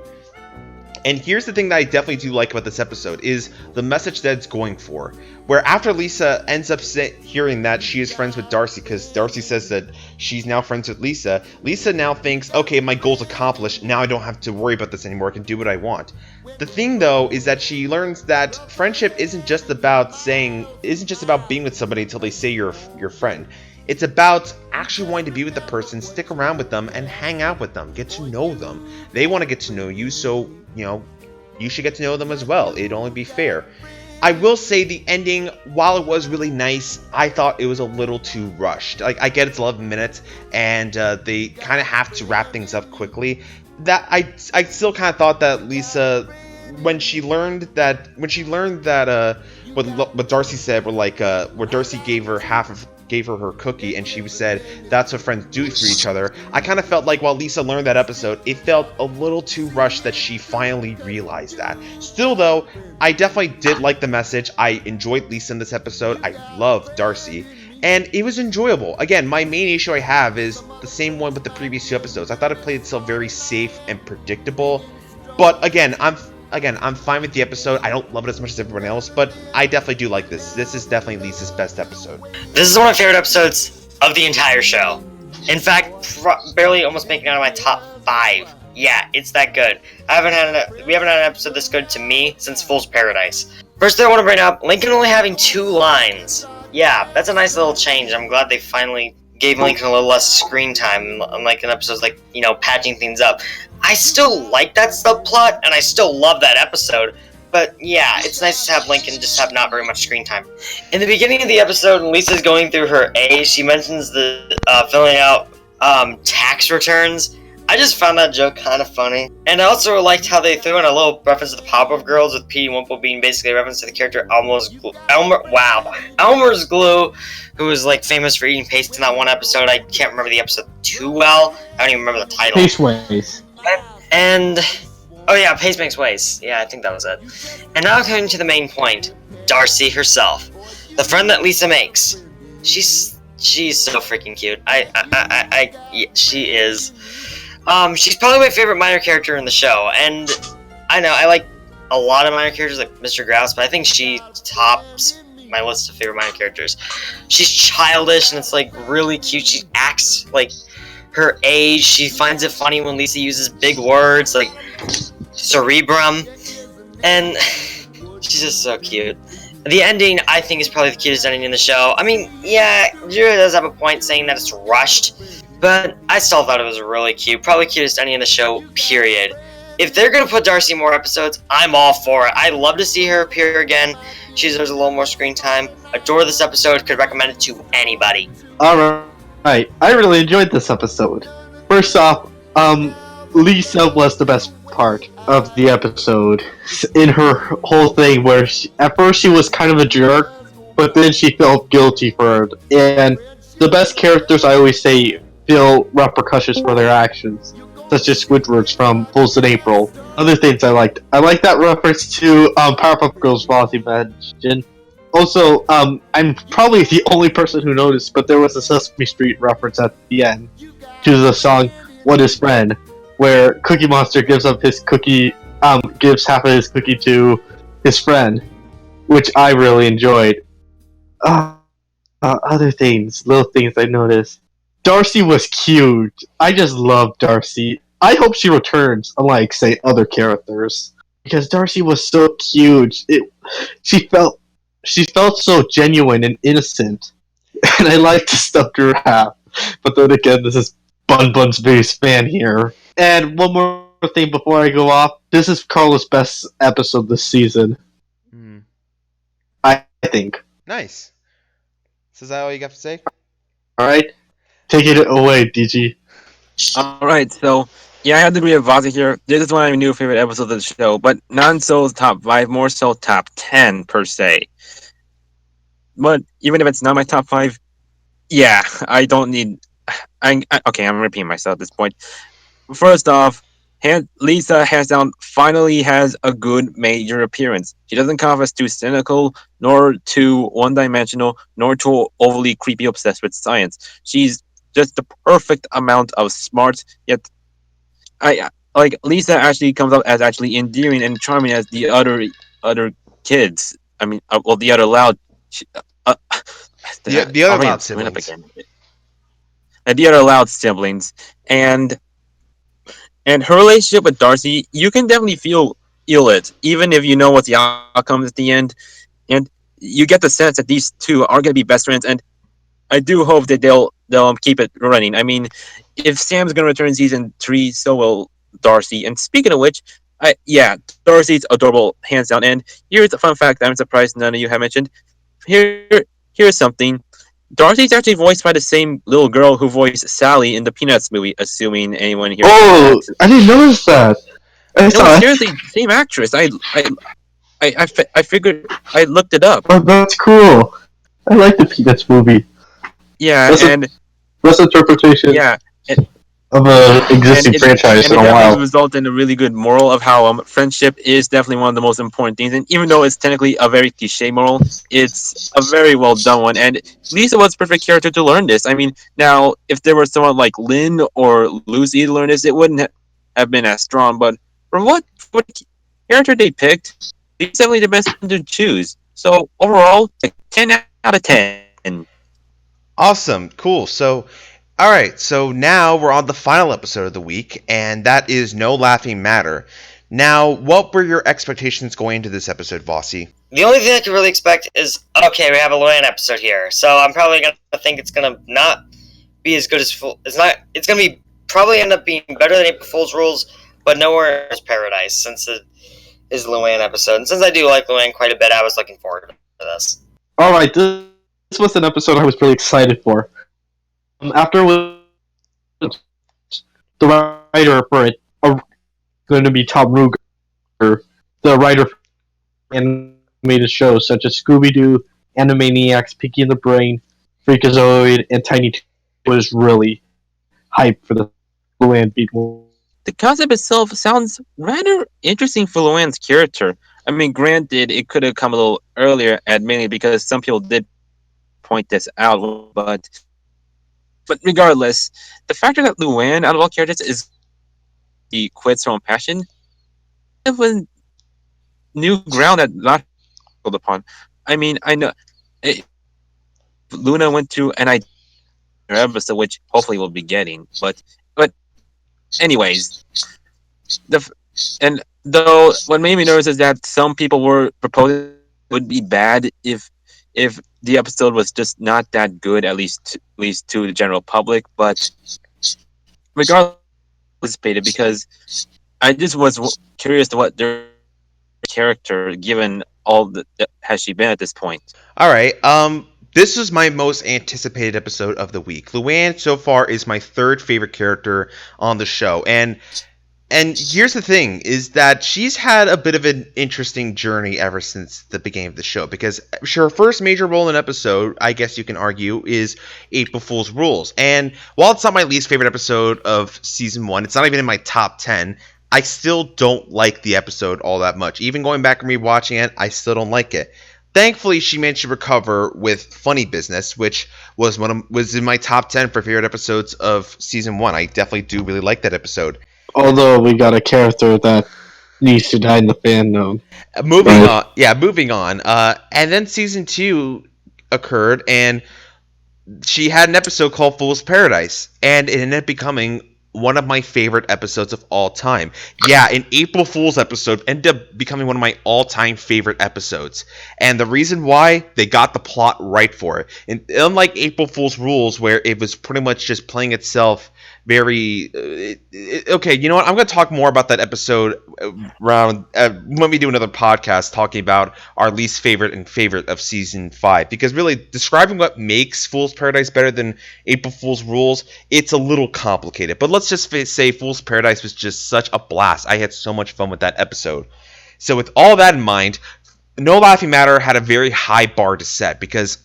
And here's the thing that I definitely do like about this episode, is the message that it's going for. Where after Lisa ends up hearing that she is friends with Darcy, because Darcy says that she's now friends with Lisa, Lisa now thinks, okay, my goal's accomplished, now I don't have to worry about this anymore, I can do what I want. The thing, though, is that she learns that friendship isn't just about being with somebody until they say you're your friend. It's about actually wanting to be with the person, stick around with them, and hang out with them, get to know them. They want to get to know you, so, you know, you should get to know them as well. It'd only be fair. I will say the ending, while it was really nice, I thought it was a little too rushed. Like, I get it's 11 minutes, and they kind of have to wrap things up quickly. That I still kind of thought that Lisa, when she learned that what Darcy said, where Darcy gave her her cookie, and she said that's what friends do for each other, I kind of felt like while Lisa learned that episode, it felt a little too rushed that she finally realized that. Still though, I definitely did like the message. I enjoyed Lisa in this episode. I love Darcy, and it was enjoyable. Again, my main issue I have is the same one with the previous 2 episodes. I thought it played itself very safe and predictable, but again, I'm fine with the episode. I don't love it as much as everyone else, but I definitely do like this. This is definitely Lisa's best episode. This is one of my favorite episodes of the entire show. In fact, barely almost making it out of my top 5. Yeah, it's that good. We haven't had an episode this good to me since Fool's Paradise. First thing I want to bring up, Lincoln only having 2 lines. Yeah, that's a nice little change. I'm glad they finally gave Lincoln a little less screen time, unlike in episodes like, you know, patching things up. I still like that subplot, and I still love that episode, but yeah, it's nice to have Lincoln just have not very much screen time. In the beginning of the episode, when Lisa's going through her A's, she mentions the filling out tax returns. I just found that joke kind of funny. And I also liked how they threw in a little reference to the Powerpuff Girls, with Petey Wimple being basically a reference to the character Elmer's Glue, who was like famous for eating paste in that one episode. I can't remember the episode too well. I don't even remember the title. Paceways. And oh yeah, Pace Makes Ways. Yeah, I think that was it. And now coming to the main point, Darcy herself, the friend that Lisa makes. She's so freaking cute. Yeah, she is. She's probably my favorite minor character in the show, and I know I like a lot of minor characters like Mr. Grouse, but I think she tops my list of favorite minor characters. She's childish, and it's like really cute. She acts like her age. She finds it funny when Lisa uses big words like cerebrum, and she's just so cute. The ending, I think, is probably the cutest ending in the show. I mean, yeah, Julia does have a point saying that it's rushed, but I still thought it was really cute. Probably cutest ending in the show, period. If they're gonna put Darcy in more episodes, I'm all for it. I'd love to see her appear again. She deserves a little more screen time. Adore this episode. Could recommend it to anybody. Alright, I really enjoyed this episode. First off, Lisa was the best part of the episode. In her whole thing, where at first she was kind of a jerk, but then she felt guilty for it. And the best characters, I always say, feel repercussions for their actions, such as Squidward's from Fools in April. Other things I liked. I like that reference to Powerpuff Girls Volley mentioned. Also, I'm probably the only person who noticed, but there was a Sesame Street reference at the end to the song "What Is Friend," where Cookie Monster gives up his cookie, gives half of his cookie to his friend, which I really enjoyed. Other things, little things I noticed. Darcy was cute. I just love Darcy. I hope she returns, unlike, say, other characters, because Darcy was so cute. She felt she felt so genuine and innocent, and I liked the stuff to have. But then again, this is Bun Bun's biggest fan here. And one more thing before I go off, this is Carlos' best episode this season. Hmm. I think. Nice. So is that all you got to say? All right, take it away, DG. Alright, so yeah, I have to agree with Vazi here. This is one of my new favorite episodes of the show, but not so top 5, more so top 10 per se. But even if it's not my top 5, yeah, I don't need. Okay, I'm repeating myself at this point. First off, Lisa hands down finally has a good major appearance. She doesn't come off as too cynical, nor too one-dimensional, nor too overly creepy obsessed with science. She's just the perfect amount of smart, yet I like Lisa actually comes up as actually endearing and charming as the other kids. I mean, well, the other loud. Uh, The other already I'm loud screwing up siblings. again. And the other loud siblings, and her relationship with Darcy, you can definitely feel it, even if you know what the outcome is at the end, and you get the sense that these two are going to be best friends, and I do hope that they'll keep it running. I mean, if Sam's going to return in season 3, so will Darcy. And speaking of which, yeah, Darcy's adorable, hands down. And here's a fun fact that I'm surprised none of you have mentioned. Here's something. Dorothy's actually voiced by the same little girl who voiced Sally in the Peanuts movie, assuming anyone here knows that. Oh, I didn't notice that. I No, saw it. seriously, same actress. I figured I looked it up. Oh, that's cool. I like the Peanuts movie. Yeah, That's and best interpretation yeah, and, of a existing franchise and in it a definitely while. resulted in a really good moral of how friendship is definitely one of the most important things. And even though it's technically a very cliche moral, it's a very well done one. And Lisa was the perfect character to learn this. I mean, now if there was someone like Lynn or Lucy to learn this, it wouldn't have been as strong. But for what character they picked, Lisa's definitely the best one to choose. So overall, like 10 out of 10. Awesome. Cool. So, all right. So now we're on the final episode of the week, and that is No Laughing Matter. Now, what were your expectations going into this episode, Vossi? The only thing I could really expect is, okay, we have a Luann episode here, so I'm probably gonna think it's gonna not be as good as Full. It's not. It's gonna be probably end up being better than April Fool's Rules, but nowhere is Paradise since it is the Luann episode. And since I do like Luann quite a bit, I was looking forward to this. Alright, this was an episode I was really excited for. After the writer for it going to be Tom Ruger, the writer for animated shows such as Scooby-Doo, Animaniacs, Pinky and the Brain, Freakazoid, and Tiny Toons, was really hyped for the Luann Beetle. The concept itself sounds rather interesting for Luann's character. I mean, granted, it could have come a little earlier, admittedly, because some people did point this out, but regardless, the factor that Luann, out of all characters, is he quits her own passion, it was new ground that not upon. I mean, I know Luna went through an identity episode, which hopefully we'll be getting. But anyways, the f- and though what made me nervous is that some people were proposing it would be bad if the episode was just not that good, at least to the general public. But regardless, anticipated because I just was curious to what their character, given all that has she been at this point. All right. This was my most anticipated episode of the week. Luann so far is my third favorite character on the show, and here's the thing is that she's had a bit of an interesting journey ever since the beginning of the show, because her first major role in an episode, I guess you can argue, is April Fool's Rules. And while it's not my least favorite episode of season 1, it's not even in my top 10, I still don't like the episode all that much. Even going back and rewatching it, I still don't like it. Thankfully, she managed to recover with Funny Business, which was in my top 10 for favorite episodes of season 1. I definitely do really like that episode. Although we got a character that needs to die in the fandom. Moving on, yeah, moving on. And then season 2 occurred, and she had an episode called Fool's Paradise, and it ended up becoming one of my favorite episodes of all time. Yeah, an April Fool's episode ended up becoming one of my all-time favorite episodes. And the reason why, they got the plot right for it. And unlike April Fool's Rules, where it was pretty much just playing itself very... okay, you know what? I'm going to talk more about that episode around when we do another podcast talking about our least favorite and favorite of season 5. Because really, describing what makes Fool's Paradise better than April Fool's Rules, it's a little complicated. But let's just say Fool's Paradise was just such a blast. I had so much fun with that episode. So with all that in mind, No Laughing Matter had a very high bar to set, because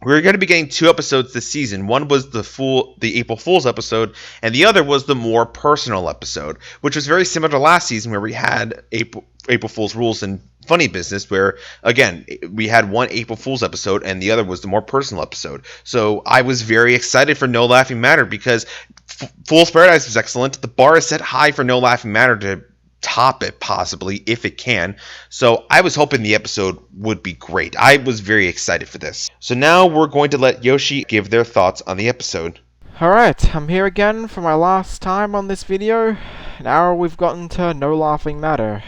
we're going to be getting 2 episodes this season. One was the April Fool's episode, and the other was the more personal episode, which was very similar to last season, where we had April Fool's Rules and Funny Business, where, again, we had one April Fool's episode, and the other was the more personal episode. So I was very excited for No Laughing Matter, because Fool's Paradise was excellent. The bar is set high for No Laughing Matter to top it, possibly, if it can. So I was hoping the episode would be great. I was very excited for this. So now we're going to let Yoshi give their thoughts on the episode. Alright, I'm here again for my last time on this video. Now we've gotten to No Laughing Matter.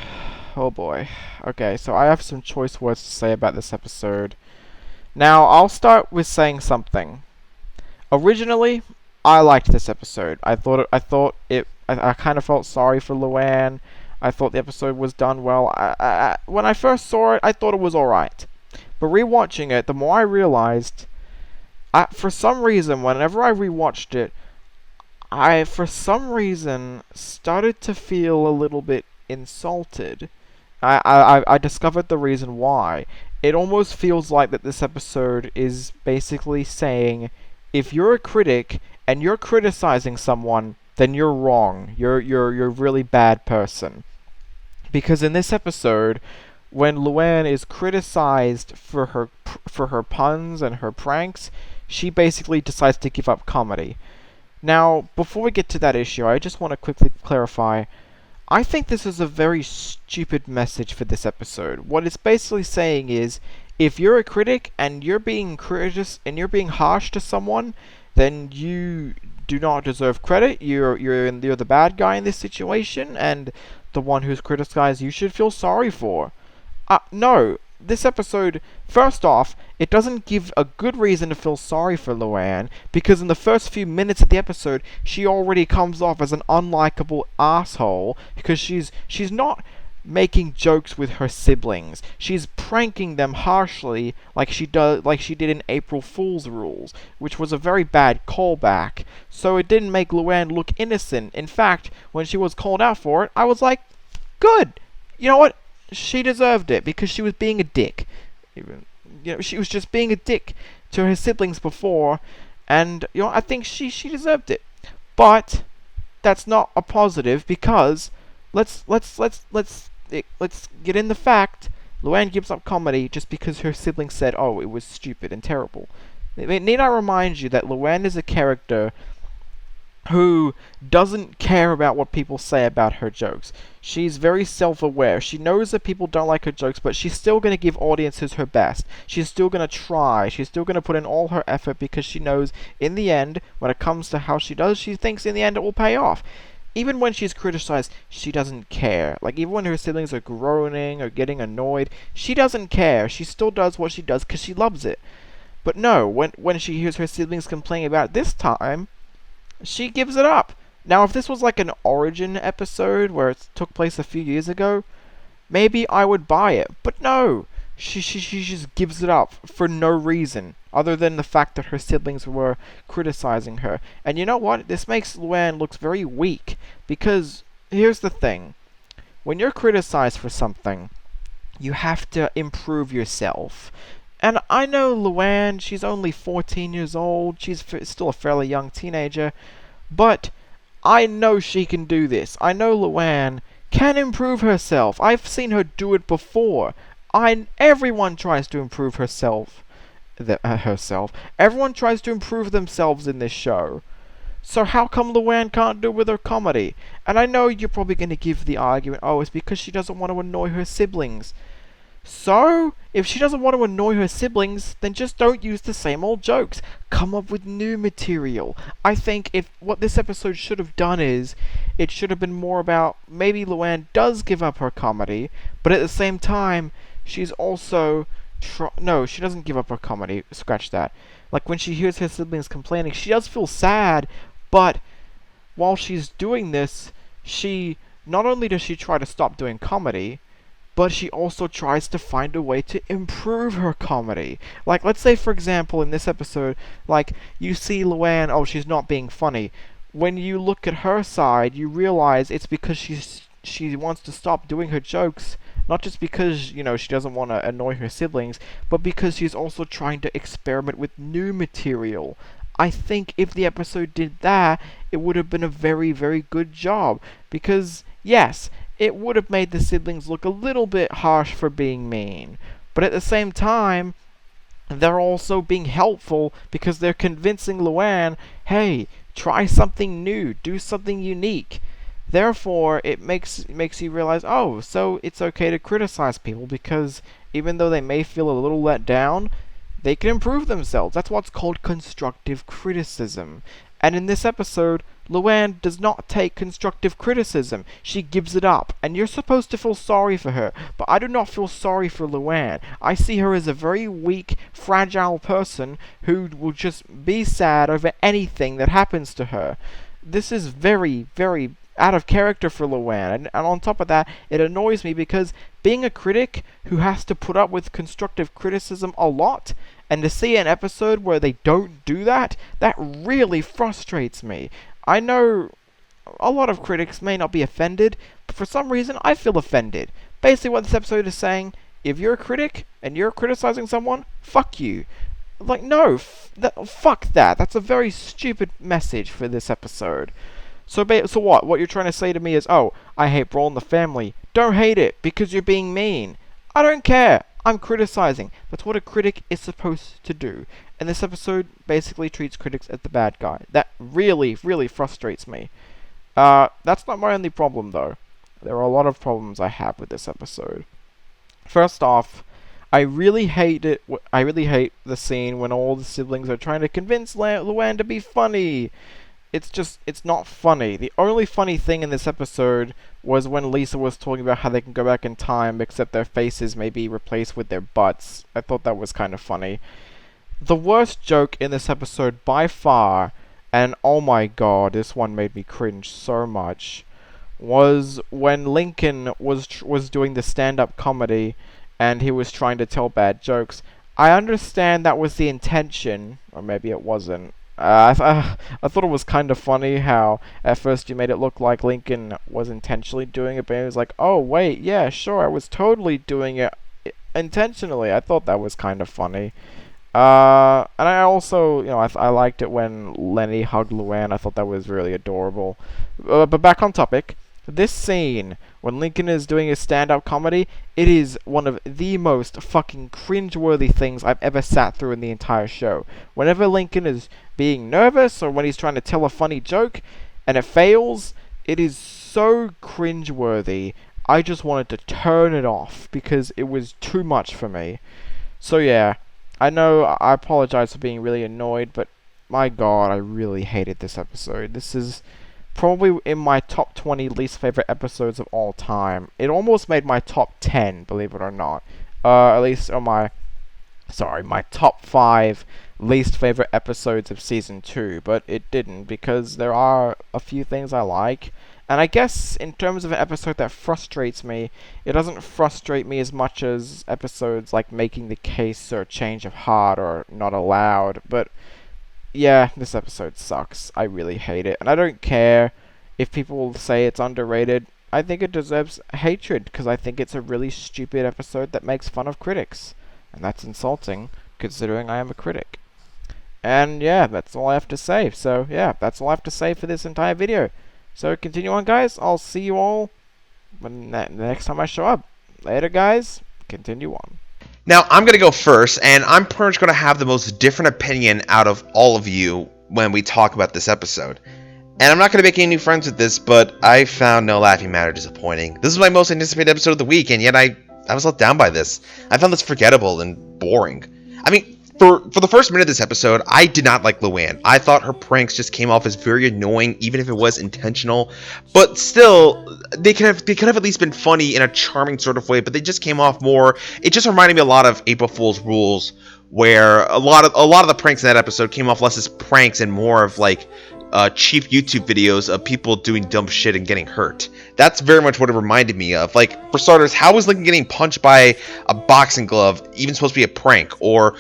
Oh boy. Okay, so I have some choice words to say about this episode. Now, I'll start with saying something. Originally, I liked this episode. I kind of felt sorry for Luann. I thought the episode was done well. When I first saw it, I thought it was alright. But rewatching it, the more I realized, for some reason, whenever I rewatched it, I, for some reason, started to feel a little bit insulted. I discovered the reason why. It almost feels like that this episode is basically saying, if you're a critic and you're criticizing someone, then you're wrong. You're a really bad person. Because in this episode, when Luann is criticized for her puns and her pranks, she basically decides to give up comedy. Now, before we get to that issue, I just want to quickly clarify. I think this is a very stupid message for this episode. What it's basically saying is, if you're a critic and you're being harsh to someone, then you do not deserve credit. You're the bad guy in this situation, and the one who's criticized you should feel sorry for. No. This episode, first off, it doesn't give a good reason to feel sorry for Luann, because in the first few minutes of the episode, she already comes off as an unlikable asshole, because she's not making jokes with her siblings. She's pranking them harshly like she did in April Fool's Rules, which was a very bad callback. So it didn't make Luann look innocent. In fact, when she was called out for it, I was like, good. You know what? She deserved it, because she was being a dick. She was just being a dick to her siblings before, and I think she deserved it. But that's not a positive, because let's get in the fact, Luann gives up comedy just because her siblings said, oh, it was stupid and terrible. Need I remind you that Luann is a character who doesn't care about what people say about her jokes. She's very self-aware. She knows that people don't like her jokes, but she's still going to give audiences her best. She's still going to try. She's still going to put in all her effort because she knows in the end, when it comes to how she does, she thinks in the end it will pay off. Even when she's criticized, she doesn't care. Like, even when her siblings are groaning or getting annoyed, she doesn't care. She still does what she does because she loves it. But no, when she hears her siblings complaining about it this time, she gives it up. Now, if this was like an origin episode where it took place a few years ago, maybe I would buy it. But no, she just gives it up for no reason other than the fact that her siblings were criticizing her. And you know what? This makes Luann look very weak, because here's the thing. When you're criticized for something, you have to improve yourself. And I know Luann, she's only 14 years old, she's still a fairly young teenager, but I know she can do this. I know Luann can improve herself. I've seen her do it before. Everyone tries to improve herself. Everyone tries to improve themselves in this show. So how come Luann can't do it with her comedy? And I know you're probably going to give the argument, oh, it's because she doesn't want to annoy her siblings. So, if she doesn't want to annoy her siblings, then just don't use the same old jokes. Come up with new material. I think what this episode should have done is, it should have been more about, maybe Luann does give up her comedy, but at the same time, she's also... No, she doesn't give up her comedy. Scratch that. Like, when she hears her siblings complaining, she does feel sad, but while she's doing this, not only does she try to stop doing comedy, but she also tries to find a way to improve her comedy. Like, let's say, for example, in this episode, like, you see Luann, oh, she's not being funny. When you look at her side, you realize it's because she wants to stop doing her jokes, not just because, she doesn't want to annoy her siblings, but because she's also trying to experiment with new material. I think if the episode did that, it would have been a very, very good job. Because, yes, it would have made the siblings look a little bit harsh for being mean. But at the same time, they're also being helpful because they're convincing Luann, hey, try something new, do something unique. Therefore, it makes you realize, oh, so it's okay to criticize people because even though they may feel a little let down, they can improve themselves. That's what's called constructive criticism. And in this episode, Luann does not take constructive criticism. She gives it up. And you're supposed to feel sorry for her. But I do not feel sorry for Luann. I see her as a very weak, fragile person who will just be sad over anything that happens to her. This is very, very out of character for Luann. And on top of that, it annoys me because being a critic who has to put up with constructive criticism a lot, and to see an episode where they don't do that, that really frustrates me. I know a lot of critics may not be offended, but for some reason I feel offended. Basically what this episode is saying, if you're a critic and you're criticizing someone, fuck you. Like, no, fuck that. That's a very stupid message for this episode. So what? What you're trying to say to me is, oh, I hate Brawl in the Family. Don't hate it because you're being mean. I don't care. I'm criticizing. That's what a critic is supposed to do. And this episode basically treats critics as the bad guy. That really, really frustrates me. That's not my only problem, though. There are a lot of problems I have with this episode. First off, I really hate the scene when all the siblings are trying to convince Luann to be funny. It's not funny. The only funny thing in this episode was when Lisa was talking about how they can go back in time, except their faces may be replaced with their butts. I thought that was kind of funny. The worst joke in this episode by far, and oh my god, this one made me cringe so much, was when Lincoln was doing the stand-up comedy, and he was trying to tell bad jokes. I understand that was the intention, or maybe it wasn't. I thought it was kind of funny how at first you made it look like Lincoln was intentionally doing it, but he was like, oh wait, yeah, sure, I was totally doing it intentionally. I thought that was kind of funny. And I also, I liked it when Lenny hugged Luann. I thought that was really adorable. But back on topic, this scene When Lincoln is doing his stand-up comedy, it is one of the most fucking cringe-worthy things I've ever sat through in the entire show. Whenever Lincoln is being nervous or when he's trying to tell a funny joke and it fails, it is so cringe-worthy. I just wanted to turn it off because it was too much for me. So yeah, I know I apologize for being really annoyed, but my god, I really hated this episode. This is probably in my top 20 least favorite episodes of all time. It almost made my top 10, believe it or not. At least on my top 5 least favorite episodes of season 2, but it didn't because there are a few things I like. And I guess in terms of an episode that frustrates me, it doesn't frustrate me as much as episodes like Making the Case or Change of Heart or Not Allowed, but yeah, this episode sucks. I really hate it. And I don't care if people say it's underrated. I think it deserves hatred because I think it's a really stupid episode that makes fun of critics. And that's insulting considering I am a critic. And yeah, that's all I have to say. So yeah, that's all I have to say for this entire video. So continue on, guys. I'll see you all when the next time I show up. Later, guys. Continue on. Now, I'm going to go first, and I'm pretty much going to have the most different opinion out of all of you when we talk about this episode. And I'm not going to make any new friends with this, but I found No Laughing Matter disappointing. This is my most anticipated episode of the week, and yet I was let down by this. I found this forgettable and boring. I mean, for the first minute of this episode, I did not like Luann. I thought her pranks just came off as very annoying, even if it was intentional. But still, they could have at least been funny in a charming sort of way. But they just came off more. It just reminded me a lot of April Fool's Rules, where a lot of the pranks in that episode came off less as pranks and more of like cheap YouTube videos of people doing dumb shit and getting hurt. That's very much what it reminded me of. Like, for starters, how was Lincoln getting punched by a boxing glove even supposed to be a prank? Or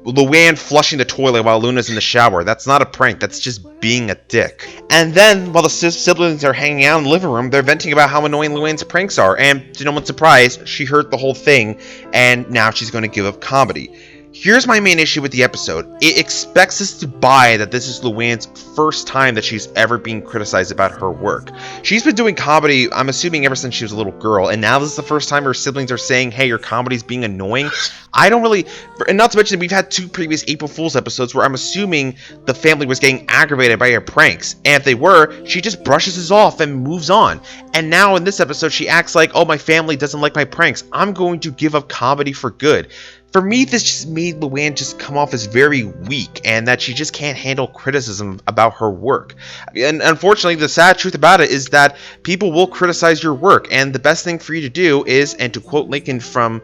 Luann flushing the toilet while Luna's in the shower. That's not a prank. That's just being a dick. And then, while the siblings are hanging out in the living room, they're venting about how annoying Luann's pranks are. And to no one's surprise, she heard the whole thing, and now she's going to give up comedy. Here's my main issue with the episode. It expects us to buy that this is Luann's first time that she's ever being criticized about her work. She's been doing comedy, I'm assuming, ever since she was a little girl, and now this is the first time her siblings are saying, hey, your comedy's being annoying. I don't really, and not to mention we've had 2 previous April Fool's episodes where I'm assuming the family was getting aggravated by her pranks, and if they were, she just brushes it off and moves on. And now in this episode, she acts like, oh, my family doesn't like my pranks. I'm going to give up comedy for good. For me, this just made Luann just come off as very weak, and that she just can't handle criticism about her work. And unfortunately, the sad truth about it is that people will criticize your work, and the best thing for you to do is, and to quote Lincoln from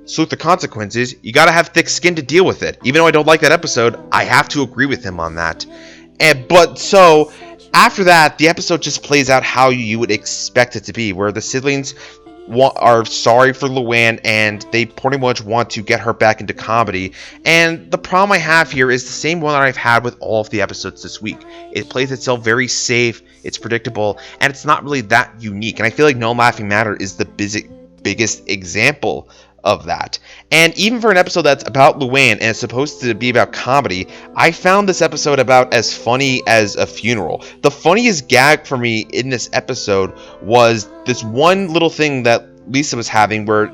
Salute the Consequences, you gotta have thick skin to deal with it. Even though I don't like that episode, I have to agree with him on that. But so, after that, the episode just plays out how you would expect it to be, where the siblings are sorry for Luann and they pretty much want to get her back into comedy. And the problem I have here is the same one that I've had with all of the episodes this week. It plays itself very safe, it's predictable, and it's not really that unique. And I feel like No Laughing Matter is the biggest example of that. And even for an episode that's about Luann and it's supposed to be about comedy, I found this episode about as funny as a funeral. The funniest gag for me in this episode was this one little thing that Lisa was having where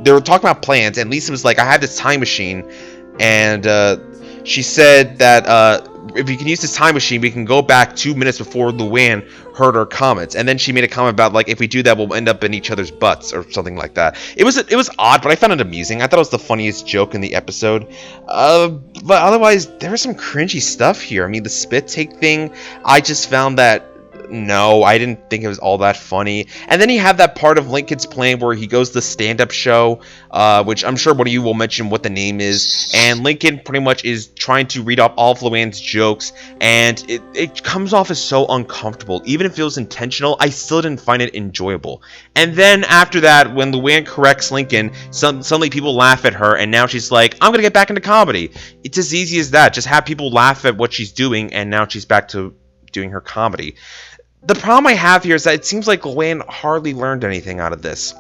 they were talking about plans, and Lisa was like, I have this time machine, and she said that if we can use this time machine, we can go back 2 minutes before Luann heard our comments. And then she made a comment about, like, if we do that, we'll end up in each other's butts or something like that. It was odd, but I found it amusing. I thought it was the funniest joke in the episode. But otherwise, there was some cringy stuff here. I mean, the spit take thing, I just found that, no, I didn't think it was all that funny. And then you have that part of Lincoln's plan where he goes to the stand-up show, which I'm sure one of you will mention what the name is. And Lincoln pretty much is trying to read off all of Luann's jokes, and it comes off as so uncomfortable. Even if it was intentional, I still didn't find it enjoyable. And then after that, when Luann corrects Lincoln, suddenly people laugh at her, and now she's like, I'm gonna get back into comedy. It's as easy as that. Just have people laugh at what she's doing, and now she's back to doing her comedy. The problem I have here is that it seems like Luann hardly learned anything out of this.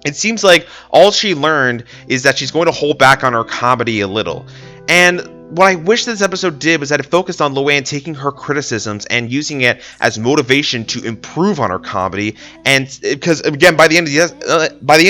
It seems like all she learned is that she's going to hold back on her comedy a little. And what I wish this episode did was that it focused on Luann taking her criticisms and using it as motivation to improve on her comedy. And because again, by the end of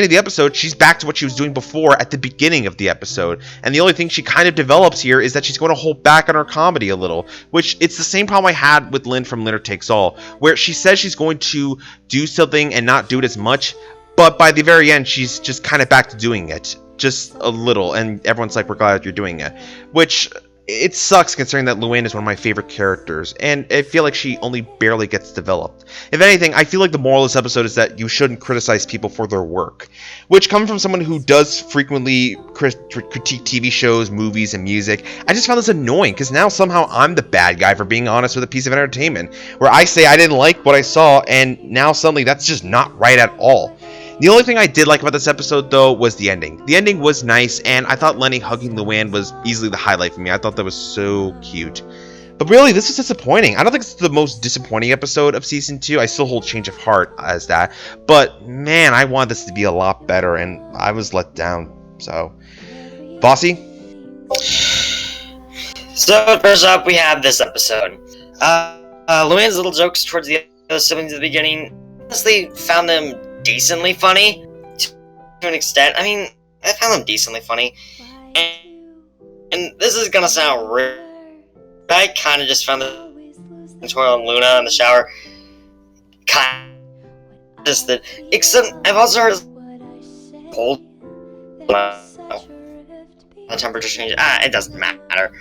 the episode, she's back to what she was doing before at the beginning of the episode. And the only thing she kind of develops here is that she's going to hold back on her comedy a little, which it's the same problem I had with Lynn from Winner Takes All, where she says she's going to do something and not do it as much, but by the very end, she's just kind of back to doing it. Just a little, and everyone's like, we're glad you're doing it. Which, it sucks considering that Luann is one of my favorite characters, and I feel like she only barely gets developed. If anything, I feel like the moral of this episode is that you shouldn't criticize people for their work. Which, coming from someone who does frequently critique TV shows, movies, and music, I just found this annoying, because now somehow I'm the bad guy for being honest with a piece of entertainment, where I say I didn't like what I saw, and now suddenly that's just not right at all. The only thing I did like about this episode, though, was the ending. The ending was nice, and I thought Lenny hugging Luann was easily the highlight for me. I thought that was so cute. But really, this was disappointing. I don't think it's the most disappointing episode of Season 2. I still hold Change of Heart as that. But, man, I wanted this to be a lot better, and I was let down. So, Bossy? So, first up, we have this episode. Luann's little jokes towards the other siblings at the beginning, honestly found them decently funny to an extent. I mean, I found them decently funny, and this is gonna sound weird. I kind of just found the Toil and Luna in the shower kind of just that. Except I've also heard cold. The temperature change. It doesn't matter.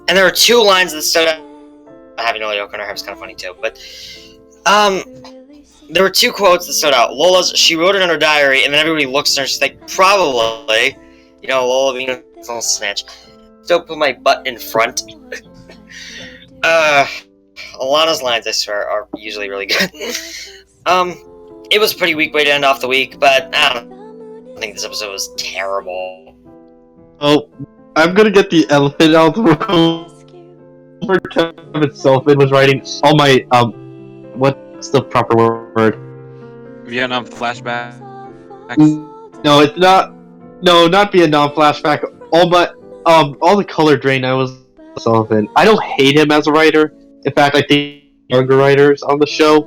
And there were two lines that stood out. Having a yolk on her hair was kind of funny too, but there were two quotes that stood out. Lola's, she wrote it in her diary, and then everybody looks at her, she's like, probably, Lola being a little snitch. Don't put my butt in front. Alana's lines, I swear, are usually really good. It was a pretty weak way to end off the week, but I think this episode was terrible. Oh, I'm gonna get the elephant out of the room. For Kevin Sullivan was writing all my, what's the proper word? Vietnam flashback. No, it's not. No, not Vietnam flashback. All the color drain. I was Sullivan. I don't hate him as a writer. In fact, I think younger writers on the show.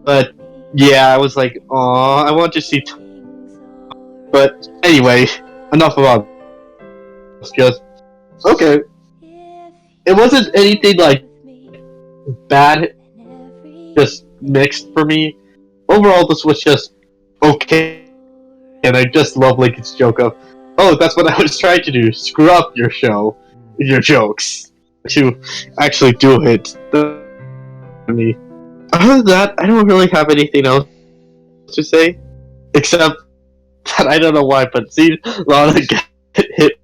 But yeah, I was like, aw, I want to see. But anyway, enough about. It's just okay. It wasn't anything like bad. Just mixed for me. Overall, this was just okay, and I just love Lincoln's joke of, "Oh, that's what I was trying to do: screw up your show, your jokes, to actually do it." Me. Other than that, I don't really have anything else to say, except that I don't know why, but see, Lana get hit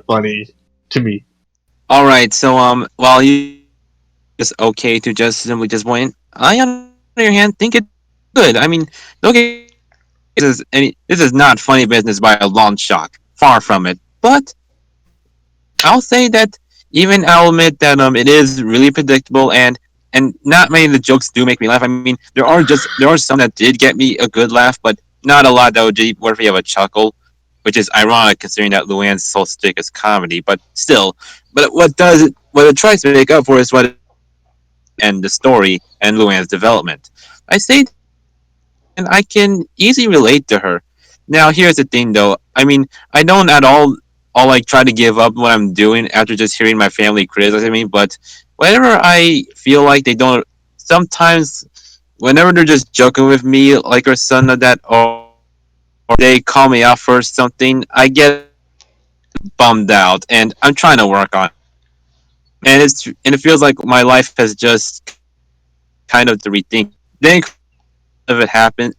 funny to me. All right, so while you just okay to just simply just point, I on the other hand think it's good. I mean, okay, this is not funny business by a long shot, far from it. But I'll say that even I'll admit that it is really predictable, and not many of the jokes do make me laugh. I mean, there are some that did get me a good laugh, but not a lot that would be worthy of a chuckle, which is ironic considering that Luann's so strict as comedy. But still, what it tries to make up for is and the story and Luann's development. I say, and I can easily relate to her. Now, here's the thing, though. I mean, I don't at all like try to give up what I'm doing after just hearing my family criticize me. But whenever I feel like they don't, sometimes whenever they're just joking with me, like our son of that, or they call me out for something, I get bummed out, and I'm trying to work on it. And it feels like my life has just kind of to rethink. Then if it happens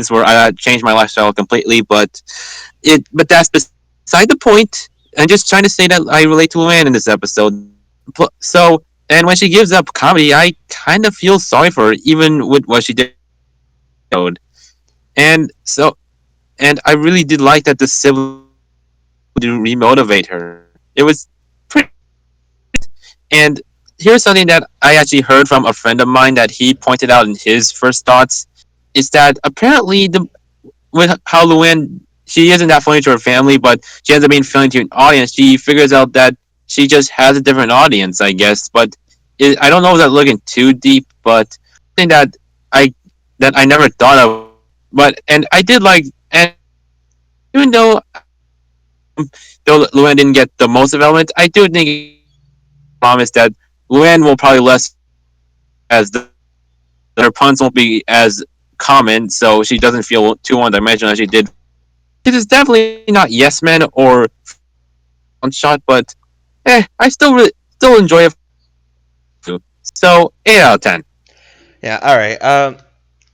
where I changed my lifestyle completely, but that's beside the point. I'm just trying to say that I relate to Luann in this episode. So, and when she gives up comedy, I kind of feel sorry for her, even with what she did. And I really did like that the sibling to remotivate her. It was pretty. And here's something that I actually heard from a friend of mine that he pointed out in his first thoughts, is that apparently with how Luann, she isn't that funny to her family, but she ends up being funny to an audience. She figures out that she just has a different audience, I guess. But I don't know if that's looking too deep, but something I that I never thought of. But and I did like, and even though Luann didn't get the most development, I do think it promised that Luann will probably less as her puns won't be as common, so she doesn't feel too one-dimensional as she did. It is definitely not Yes Men or One Shot, but I still enjoy it. So 8 out of 10. Yeah. All right.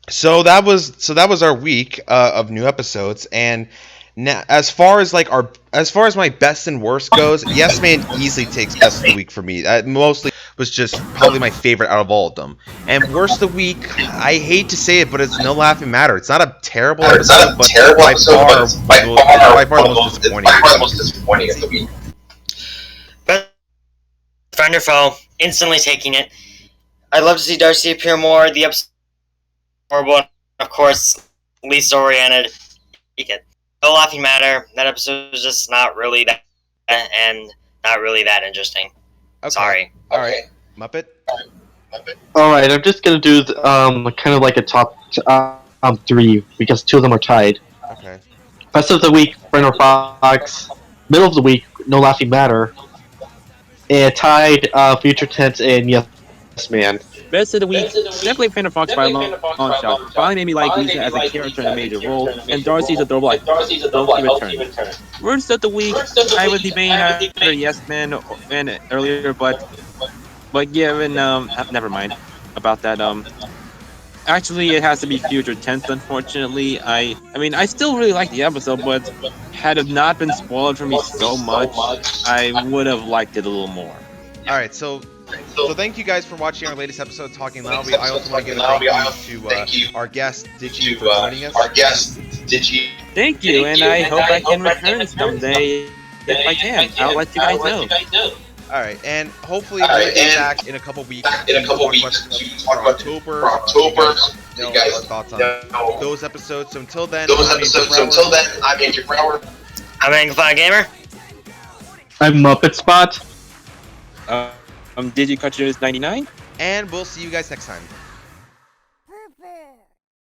So that was our week of new episodes, and now as far as my best and worst goes, Yes Man easily takes best of the week for me. That mostly was just probably my favorite out of all of them. And worst of the week, I hate to say it, but it's No Laughing Matter. It's not a terrible episode, but by far the most disappointing of the week. But friend or foe, instantly taking it. I'd love to see Darcy appear more. The episode horrible, of course, least oriented. You get No Laughing Matter. That episode was just not really that, and not really that interesting. Okay. Sorry. All right, Muppet. All right, I'm just gonna do kind of like a top 3 because 2 of them are tied. Okay. Best of the week, Friend or Fox. Middle of the week, No Laughing Matter. And tied, Future Tense and Yes Man. Best of the week, definitely Panda Fox by a long shot. Finally made me like Lisa as a character in a major role, and Darcy's adorable like return. Worst of the week, I was debating either Yes Man and earlier, but given never mind about that. Actually, it has to be Future Tense. Unfortunately, I mean, I still really like the episode, but had it not been spoiled for me so much, I would have liked it a little more. All right, so thank you guys for watching our latest episode of Talking Loudly. I also want to give a thank you to our guest Digi for joining us. Thank you, and I hope I can return someday if I can. I'll let you guys know. All right, and hopefully we'll be back in a couple weeks to talk about October. You guys know our thoughts on those episodes. So until then, I'm Andrew Brauer. I'm Anglophile Gamer. I'm muppetspot. I'm TheCartoonOG99. And we'll see you guys next time.